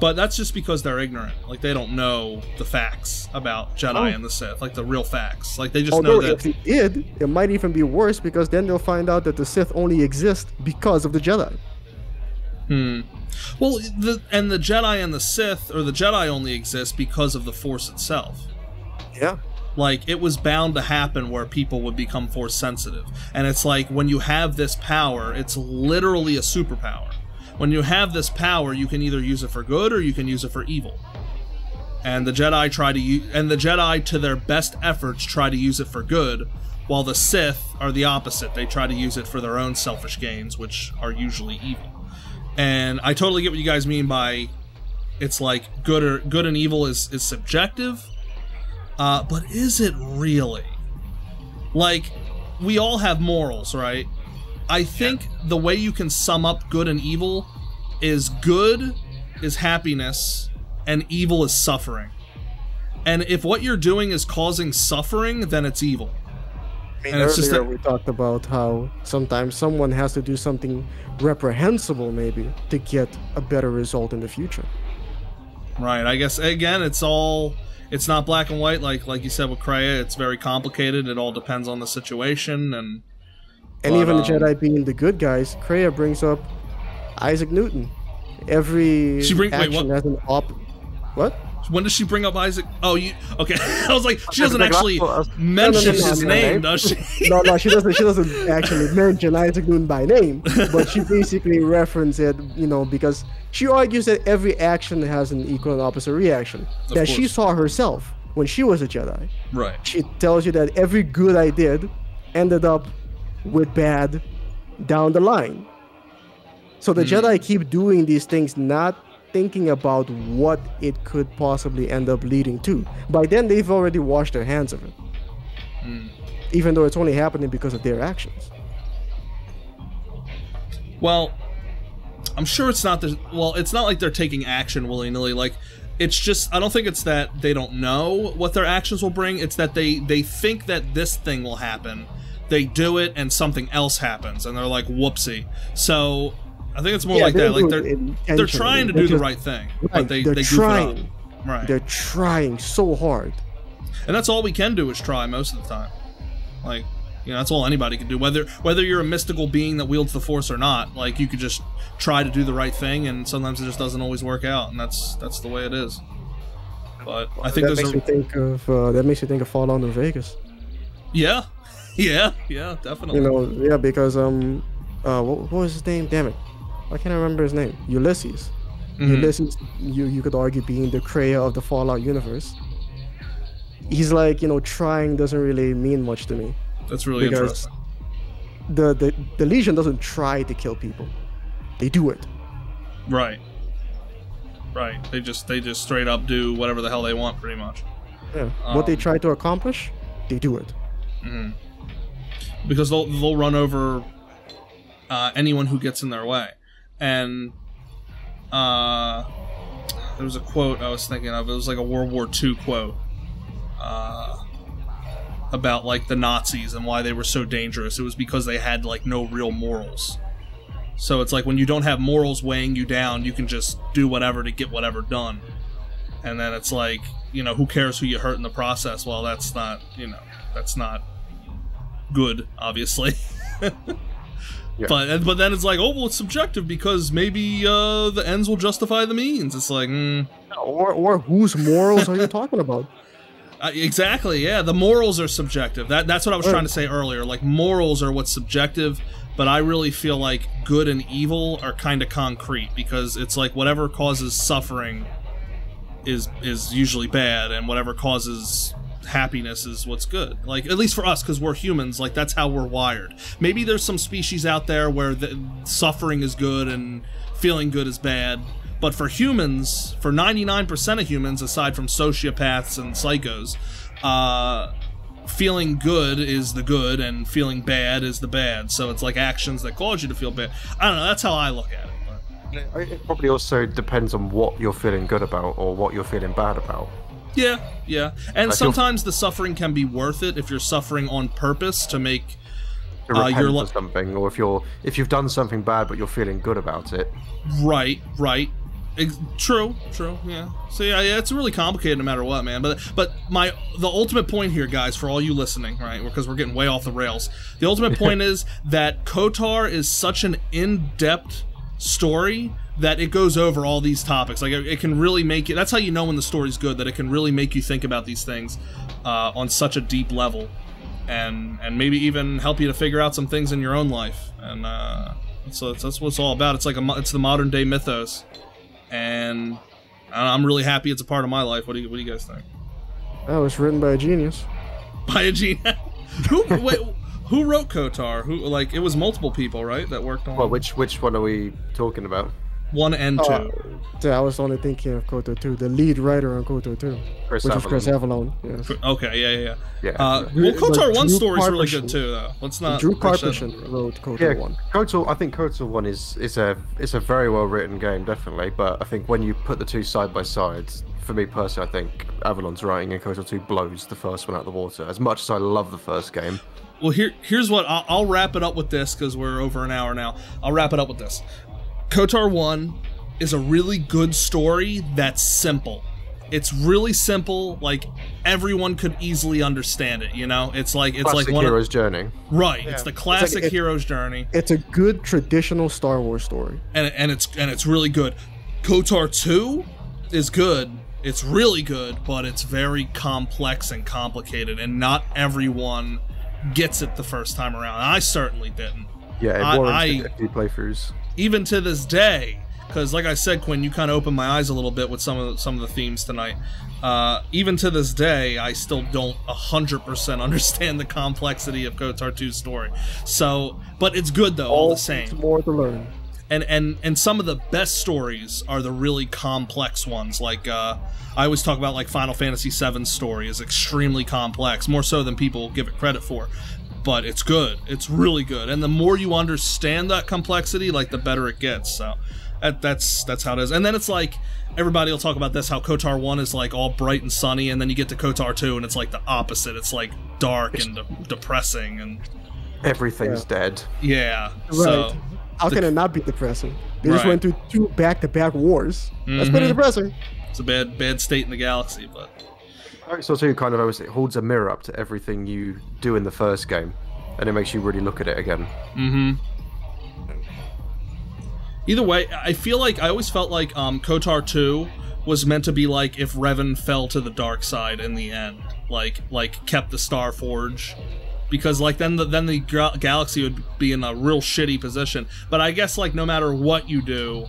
A: But that's just because they're ignorant. Like, they don't know the facts about Jedi and the Sith, like the real facts. Like, they just know that.
D: If they did, it might even be worse, because then they'll find out that the Sith only exist because of the Jedi.
A: Well, the Jedi and the Sith, or the Jedi only exist because of the Force itself.
D: Yeah.
A: Like, it was bound to happen where people would become Force sensitive. And it's like, when you have this power, it's literally a superpower. When you have this power, you can either use it for good or you can use it for evil. And the Jedi to their best efforts try to use it for good, while the Sith are the opposite. They try to use it for their own selfish gains, which are usually evil. And I totally get what you guys mean by it's like good and evil is subjective, but is it really? Like, we all have morals, right? I think the way you can sum up good and evil is good is happiness and evil is suffering. And if what you're doing is causing suffering, then it's evil.
D: I mean, earlier we talked about how sometimes someone has to do something reprehensible, maybe, to get a better result in the future.
A: Right. I guess, again, it's not black and white, like you said with Kreia. It's very complicated. It all depends on the situation. And
D: even the Jedi being the good guys, Kreia brings up Isaac Newton. Every action has an What?
A: When does she bring up Isaac? Oh, okay. I was like, she doesn't actually mention his name, does she?
D: No, she doesn't. She doesn't actually mention Isaac Newton by name, but she basically references it, you know, because she argues that every action has an equal and opposite reaction that she saw herself when she was a Jedi.
A: Right.
D: She tells you that every good I did ended up with bad down the line. So the Jedi keep doing these things, not thinking about what it could possibly end up leading to. By then, they've already washed their hands of it. Even though it's only happening because of their actions.
A: Well, I'm sure it's not it's not like they're taking action willy-nilly. Like, it's just, I don't think it's that they don't know what their actions will bring. It's that they think that this thing will happen. They do it and something else happens, and they're like, whoopsie. So I think it's more like that. Like, they're trying to do the right thing, but they goof it up. Right.
D: They're trying so hard,
A: and that's all we can do is try most of the time. Like, you know, that's all anybody can do. Whether you're a mystical being that wields the Force or not, like, you could just try to do the right thing, and sometimes it just doesn't always work out, and that's the way it is. But I think
D: that makes me think of Fallout New Vegas.
A: Yeah, definitely.
D: You know, yeah, because what was his name? Damn it. Why can't I remember his name? Ulysses. Ulysses, you could argue being the Kreia of the Fallout universe. He's like, you know, trying doesn't really mean much to me.
A: That's really interesting.
D: The Legion doesn't try to kill people. They do it.
A: Right. They just straight up do whatever the hell they want, pretty much.
D: Yeah. What they try to accomplish, they do it.
A: Because they'll run over anyone who gets in their way. And there was a quote I was thinking of. It was like a World War II quote about, like, the Nazis and why they were so dangerous. It was because they had, like, no real morals. So it's like, when you don't have morals weighing you down, you can just do whatever to get whatever done. And then it's like, you know, who cares who you hurt in the process? Well, that's not, you know, that's not good, obviously.
C: Yeah.
A: But then it's like, oh well, it's subjective because maybe the ends will justify the means. It's like,
D: Or whose morals are you talking about?
A: Exactly, yeah. The morals are subjective. That's what I was trying to say earlier. Like, morals are what's subjective, but I really feel like good and evil are kind of concrete, because it's like whatever causes suffering is usually bad, and whatever causes happiness is what's good. Like, at least for us, because we're humans, like, that's how we're wired. Maybe there's some species out there where the suffering is good and feeling good is bad. But for humans, for 99% of humans, aside from sociopaths and psychos, feeling good is the good and feeling bad is the bad. So it's like actions that cause you to feel bad. I don't know, that's how I look at it. But.
C: It probably also depends on what you're feeling good about or what you're feeling bad about.
A: Yeah, yeah. And sometimes the suffering can be worth it if you're suffering on purpose to make
C: your life something, or if you've done something bad but you're feeling good about it.
A: Right. True, yeah. So yeah, it's really complicated no matter what, man. But the ultimate point here, guys, for all you listening, right, because we're getting way off the rails. The ultimate point is that KotOR is such an in-depth story that it goes over all these topics. Like, it can really make you. That's how you know when the story's good, that it can really make you think about these things on such a deep level, and maybe even help you to figure out some things in your own life. And so that's what it's all about. It's like it's the modern day mythos. And I'm really happy it's a part of my life. What do you guys think?
D: Oh, it's written by a genius.
A: By a genius? Who wrote KotOR? Like, it was multiple people, right, that worked on.
C: Well, which one are we talking about?
A: 1 and 2.
D: Yeah, I was only thinking of KotOR 2. The lead writer on KotOR 2, which is Chris Avalon. Yes.
A: Okay, yeah.
C: Well,
A: KotOR 1 story is really good too, though. Let's not.
D: Drew Carpenter wrote KotOR 1.
C: I think KotOR 1 is a very well written game, definitely. But I think when you put the two side by side, for me personally, I think Avalon's writing in KotOR 2 blows the first one out of the water. As much as I love the first game.
A: Well, here's what I'll wrap it up with this, because we're over an hour now. I'll wrap it up with this. KotOR 1 is a really good story that's simple. It's really simple, like everyone could easily understand it, you know? It's like one
C: hero's journey.
A: Right, yeah. It's the classic hero's journey.
D: It's a good traditional Star Wars story.
A: And it's really good. KotOR 2 is good. It's really good, but it's very complex and complicated, and not everyone gets it the first time around. I certainly didn't.
C: Yeah, it warrants a few playthroughs.
A: Even to this day, because like I said, Quinn, you kind of opened my eyes a little bit with some of the themes tonight. Even to this day, I still don't 100% understand the complexity of KotOR 2's story. So, but it's good though, all the same.
D: There's more to learn.
A: And some of the best stories are the really complex ones. Like I always talk about, like, Final Fantasy VII's story is extremely complex, more so than people give it credit for. But it's good. It's really good. And the more you understand that complexity, like, the better it gets. So that's how it is. And then it's like, everybody will talk about this, how KotOR 1 is like all bright and sunny, and then you get to KotOR 2 and it's like the opposite. It's like dark and depressing, and
C: everything's dead.
A: Yeah.
D: Right.
A: So
D: how can it not be depressing? They just went through 2 back-to-back wars. That's pretty depressing.
A: It's a bad state in the galaxy, but
C: So too, kind of, it holds a mirror up to everything you do in the first game, and it makes you really look at it again.
A: Either way, I always felt like KotOR 2 was meant to be like if Revan fell to the dark side in the end, like kept the Star Forge, because like then the galaxy would be in a real shitty position. But I guess, like, no matter what you do,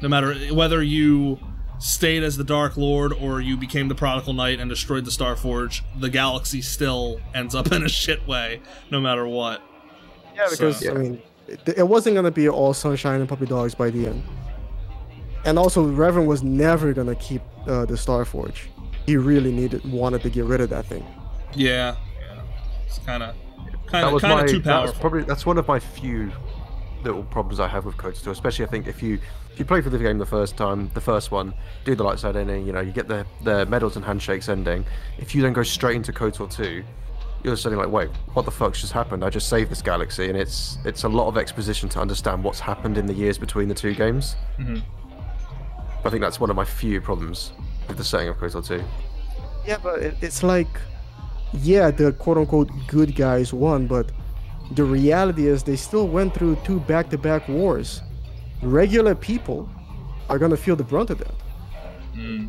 A: no matter whether you stayed as the Dark Lord or you became the Prodigal Knight and destroyed the Star Forge, the galaxy still ends up in a shit way, no matter what.
D: Yeah, because, I mean, it wasn't going to be all sunshine and puppy dogs by the end. And also, Revan was never going to keep the Star Forge. He really wanted to get rid of that thing.
A: Yeah. It's kind of too powerful.
C: That's one of my few little problems I have with KotOR 2, especially I think if you play through the game the first one, do the light side ending, you know, you get the medals and handshakes ending. If you then go straight into KotOR 2, you're suddenly like, wait, what the fuck's just happened? I just saved this galaxy, and it's a lot of exposition to understand what's happened in the years between the 2 games. I think that's one of my few problems with the setting of KotOR 2.
D: Yeah, but it's like, yeah, the quote-unquote good guys won, but the reality is they still went through 2 back-to-back wars. Regular people are gonna feel the brunt of that.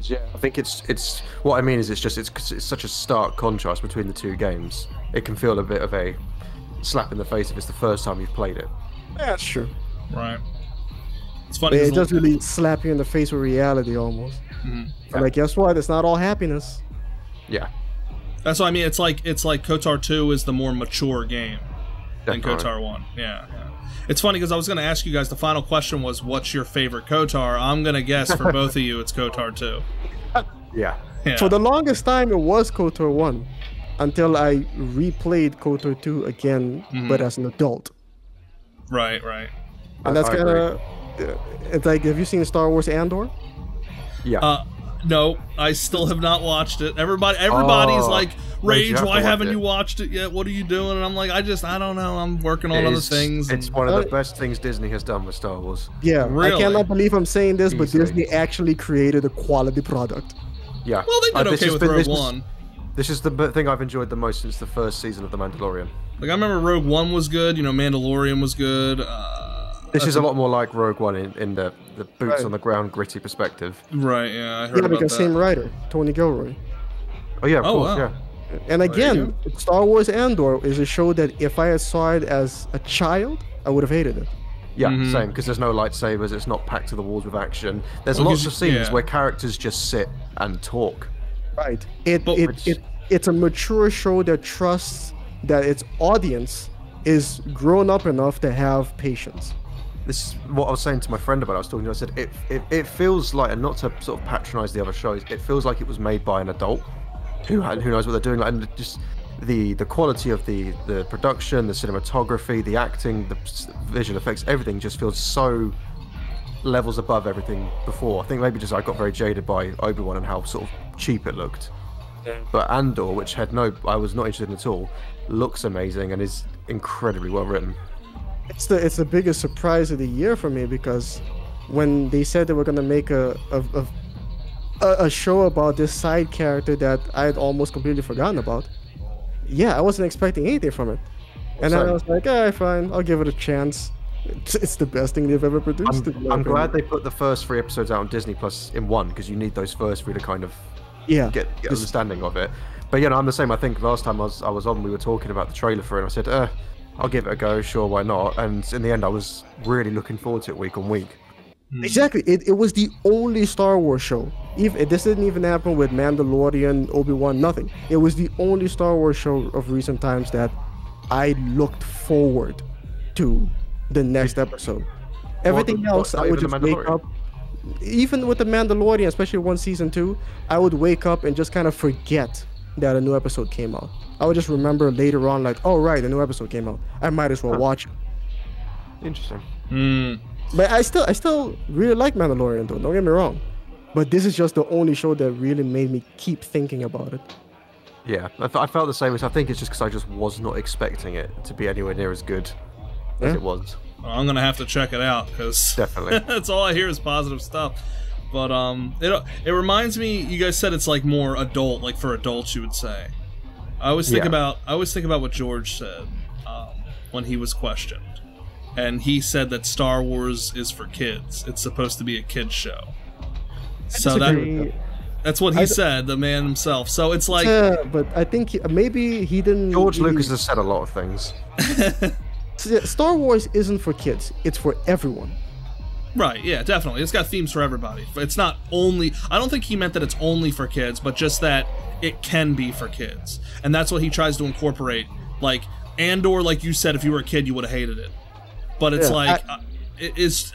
C: Yeah, I think it's what I mean is it's such a stark contrast between the 2 games. It can feel a bit of a slap in the face if it's the first time you've played it.
D: Yeah, that's true.
A: Right. It's funny.
D: It does really slap you in the face with reality almost. And like, guess what? It's not all happiness.
C: Yeah.
A: That's what I mean. It's like KotOR 2 is the more mature game than
C: Definitely.
A: KotOR 1. Yeah. It's funny because I was going to ask you guys, the final question was, what's your favorite KotOR? I'm going to guess for both of you it's KotOR 2.
C: Yeah.
D: For the longest time, it was KotOR 1 until I replayed KotOR 2 again, but as an adult.
A: Right.
D: And that's kind of... It's like, have you seen Star Wars Andor?
C: Yeah.
A: No, I still have not watched it. Everybody's like, Rage, why haven't you watched it yet? What are you doing? And I'm like, I don't know. I'm working on other things.
C: It's one of the best things Disney has done with Star Wars.
D: Yeah,
A: really?
D: I cannot believe I'm saying this, but
C: Easily.
D: Disney actually created a quality product.
C: Yeah.
A: Well, they did okay with Rogue One.
C: This is the thing I've enjoyed the most since the first season of The Mandalorian.
A: Like, I remember Rogue One was good. You know, Mandalorian was good.
C: This is a lot more like Rogue One in the boots on the ground, gritty perspective.
A: Right, yeah, I heard about
D: because
A: that.
D: same writer, Tony Gilroy.
C: Oh yeah, of course,
A: wow.
C: yeah.
D: And again, Star Wars Andor is a show that if I had saw it as a child, I would have hated it.
C: Yeah, same, because there's no lightsabers, it's not packed to the walls with action. There's
A: Well,
C: lots of scenes
A: yeah.
C: where characters just sit and talk.
D: Right. It's a mature show that trusts that its audience is grown up enough to have patience.
C: This is what I was saying to my friend about it. I was talking to him, I said, it feels like, and not to sort of patronize the other shows, it feels like it was made by an adult who knows what they're doing. Like, and just the quality of the production, the cinematography, the acting, the visual effects, everything just feels so levels above everything before. I think maybe just I got very jaded by Obi-Wan and how sort of cheap it looked. But Andor, which I was not interested in at all, looks amazing and is incredibly well written.
D: It's the biggest surprise of the year for me, because when they said they were gonna make a show about this side character that I had almost completely forgotten about, I wasn't expecting anything from it. And then I was like, fine, I'll give it a chance. It's the best thing they've ever produced.
C: I'm glad they put the first 3 episodes out on Disney Plus in one, because you need those first 3 to kind of get understanding of it. But yeah, no, I'm the same. I think last time I was on, we were talking about the trailer for it, and I said, I'll give it a go, sure, why not? And in the end, I was really looking forward to it week on week.
D: Exactly. It was the only Star Wars show. This didn't even happen with Mandalorian, Obi-Wan, nothing. It was the only Star Wars show of recent times that I looked forward to the next episode. Everything else, I would just wake up. Even with the Mandalorian, especially one season 2, I would wake up and just kind of forget that a new episode came out. I would just remember later on, like, oh right, a new episode came out. I might as well watch it.
C: Interesting.
D: But I still really like Mandalorian, though. Don't get me wrong. But this is just the only show that really made me keep thinking about it.
C: Yeah, I felt the same. I think it's just because I just was not expecting it to be anywhere near as good as it was.
A: Well, I'm gonna have to check it out, because
C: Definitely.
A: that's all I hear is positive stuff. But it reminds me. You guys said it's like more adult, like for adults, you would say. I always think about what George said when he was questioned, and he said that Star Wars is for kids. It's supposed to be a kids show. So that's what he said, the man himself. So it's like,
D: but I think maybe he didn't.
C: George Lucas has said a lot of things.
D: Star Wars isn't for kids; it's for everyone.
A: Right, yeah, definitely. It's got themes for everybody. It's not only... I don't think he meant that it's only for kids, but just that it can be for kids. And that's what he tries to incorporate. Like, Andor, like you said, if you were a kid, you would have hated it. But it's like...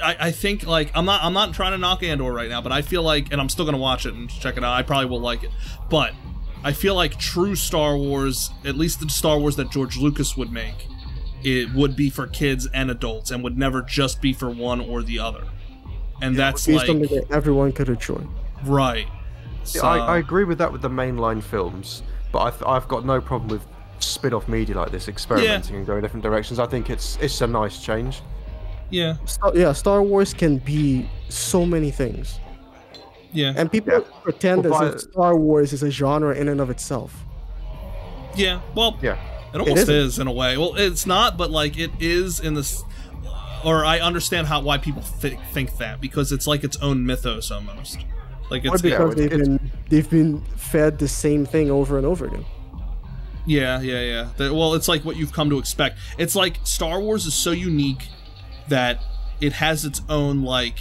A: I think, like... I'm not trying to knock Andor right now, but I feel like... And I'm still going to watch it and check it out. I probably will like it. But I feel like true Star Wars, at least the Star Wars that George Lucas would make, it would be for kids and adults and would never just be for one or the other. And that's like
D: something that everyone could enjoy.
A: Right. So,
C: I agree with that with the mainline films, but I've got no problem with spin-off media like this experimenting and going different directions. I think it's a nice change.
A: Yeah.
D: Star Wars can be so many things.
A: Yeah.
D: And people pretend as if Star Wars is a genre in and of itself.
A: Yeah. Well, It almost is in a way. Well, it's not, but like it is in this. Or I understand why people think that, because it's like its own mythos almost. Like it's
D: because they've been fed the same thing over and over again.
A: Yeah. Well, it's like what you've come to expect. It's like Star Wars is so unique that it has its own like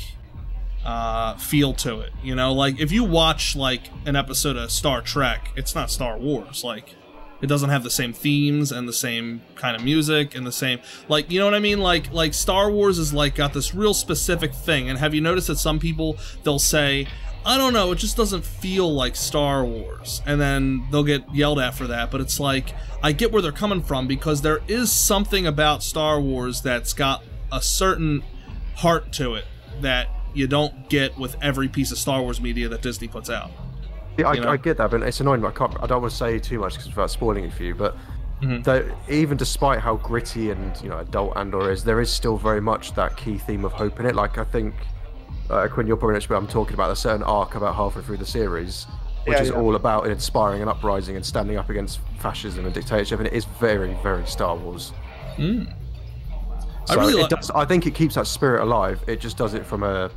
A: feel to it. You know, like if you watch like an episode of Star Trek, it's not Star Wars. Like it doesn't have the same themes and the same kind of music and the same, like, you know what I mean? Like Star Wars is like got this real specific thing. And have you noticed that some people, they'll say, I don't know, it just doesn't feel like Star Wars, and then they'll get yelled at for that. But it's like, I get where they're coming from, because there is something about Star Wars that's got a certain heart to it that you don't get with every piece of Star Wars media that Disney puts out.
C: Yeah, I get that, but it's annoying. I don't want to say too much because without spoiling it for you, but even despite how gritty and adult Andor is, there is still very much that key theme of hope in it. Like I think, Quinn, you're probably I'm talking about a certain arc about halfway through the series, which is all about inspiring an uprising and standing up against fascism and dictatorship, and it is very, very Star Wars. So I think it keeps that spirit alive. It just does it from a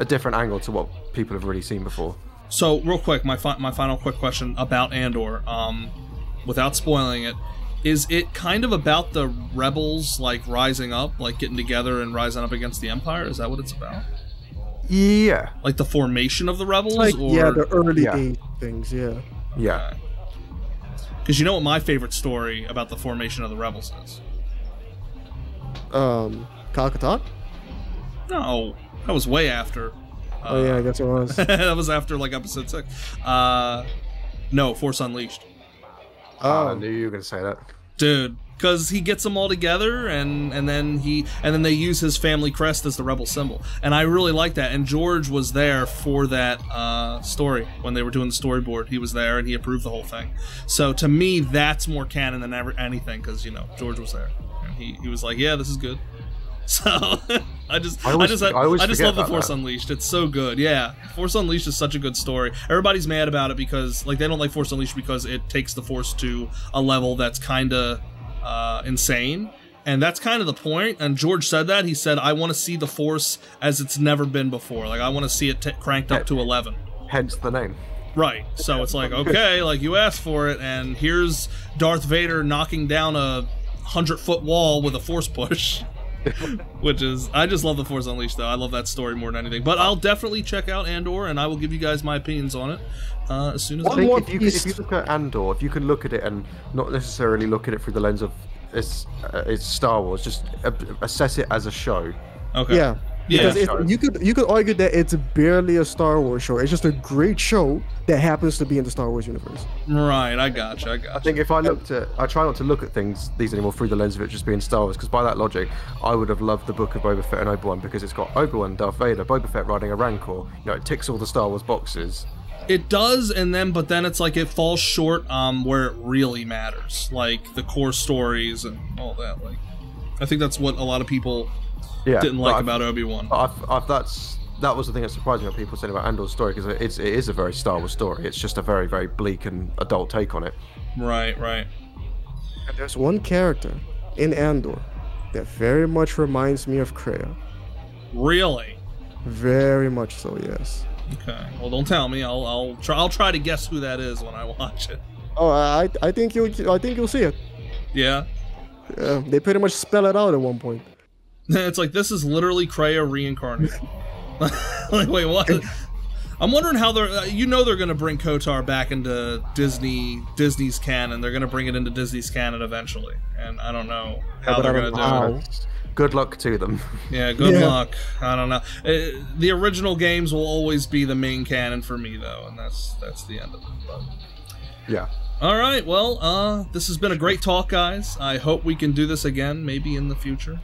C: different angle to what people have really seen before.
A: So, real quick, my final quick question about Andor, without spoiling it, is it kind of about the rebels, like, rising up, like, getting together and rising up against the Empire? Is that what it's about?
C: Yeah.
A: Like, the formation of the rebels?
D: Like,
A: or...
D: yeah, the early day things, yeah.
C: Yeah.
A: Because you know what my favorite story about the formation of the rebels is?
D: KotOR?
A: No, that was way after.
D: Oh yeah, I guess it was.
A: That was after like episode 6. No, Force Unleashed.
C: Oh, I knew you were gonna say that,
A: dude. Because he gets them all together, and then they use his family crest as the rebel symbol, and I really like that. And George was there for that story when they were doing the storyboard. He was there and he approved the whole thing. So to me, that's more canon than anything, because George was there and he was like, yeah, this is good. So I just love the Force Unleashed. It's so good. Yeah, Force Unleashed is such a good story. Everybody's mad about it because like they don't like Force Unleashed because it takes the Force to a level that's kind of insane, and that's kind of the point. And George said that. He said, I want to see the Force as it's never been before. Like I want to see it cranked up to 11.
C: Hence the name. Right.
A: So it's like, okay, like you asked for it, and here's Darth Vader knocking down a 100-foot wall with a Force push. Which is, I just love the Force Unleashed though. I love that story more than anything. But I'll definitely check out Andor, and I will give you guys my opinions on it as soon as
C: I think if you look at Andor, if you can look at it and not necessarily look at it through the lens of it's Star Wars, just assess it as a show.
A: Okay.
D: Yeah. Because you could argue that it's barely a Star Wars show. It's just a great show that happens to be in the Star Wars universe.
A: Right, I gotcha.
C: I think if I try not to look at these anymore through the lens of it just being Star Wars, because by that logic, I would have loved the Book of Boba Fett and Obi-Wan because it's got Obi-Wan, Darth Vader, Boba Fett riding a Rancor. It ticks all the Star Wars boxes.
A: It does, but then it's like it falls short where it really matters, like the core stories and all that. Like, I think that's what a lot of people didn't like about Obi-Wan.
C: That was the thing that surprised me about people saying about Andor's story, because it is a very Star Wars story. It's just a very, very bleak and adult take on it.
A: Right.
D: And there's one character in Andor that very much reminds me of Kreia.
A: Really?
D: Very much so, yes.
A: Okay. Well, don't tell me. I'll try to guess who that is when I watch it.
D: Oh, I think you'll see it.
A: Yeah.
D: They pretty much spell it out at one point.
A: It's like, this is literally Kreia reincarnated. Like, wait, what? I'm wondering how they're they're gonna bring KotOR back into Disney's canon. They're gonna bring it into Disney's canon eventually, and I don't know how they're gonna do it.
C: Good luck to them.
A: Yeah, good luck. I don't know. The original games will always be the main canon for me, though, and that's the end of it. But...
C: yeah.
A: All right. Well, this has been a great talk, guys. I hope we can do this again, maybe in the future.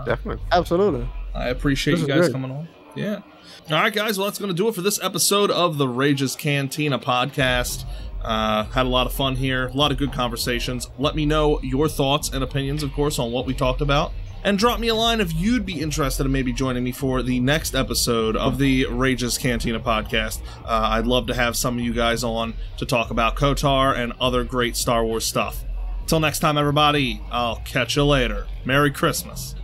C: Definitely.
D: Absolutely.
A: I appreciate you guys coming on. Yeah. All right, guys. Well, that's going to do it for this episode of the Rage's Cantina podcast. Had a lot of fun here. A lot of good conversations. Let me know your thoughts and opinions, of course, on what we talked about. And drop me a line if you'd be interested in maybe joining me for the next episode of the Rage's Cantina podcast. I'd love to have some of you guys on to talk about KotOR and other great Star Wars stuff. Till next time, everybody, I'll catch you later. Merry Christmas.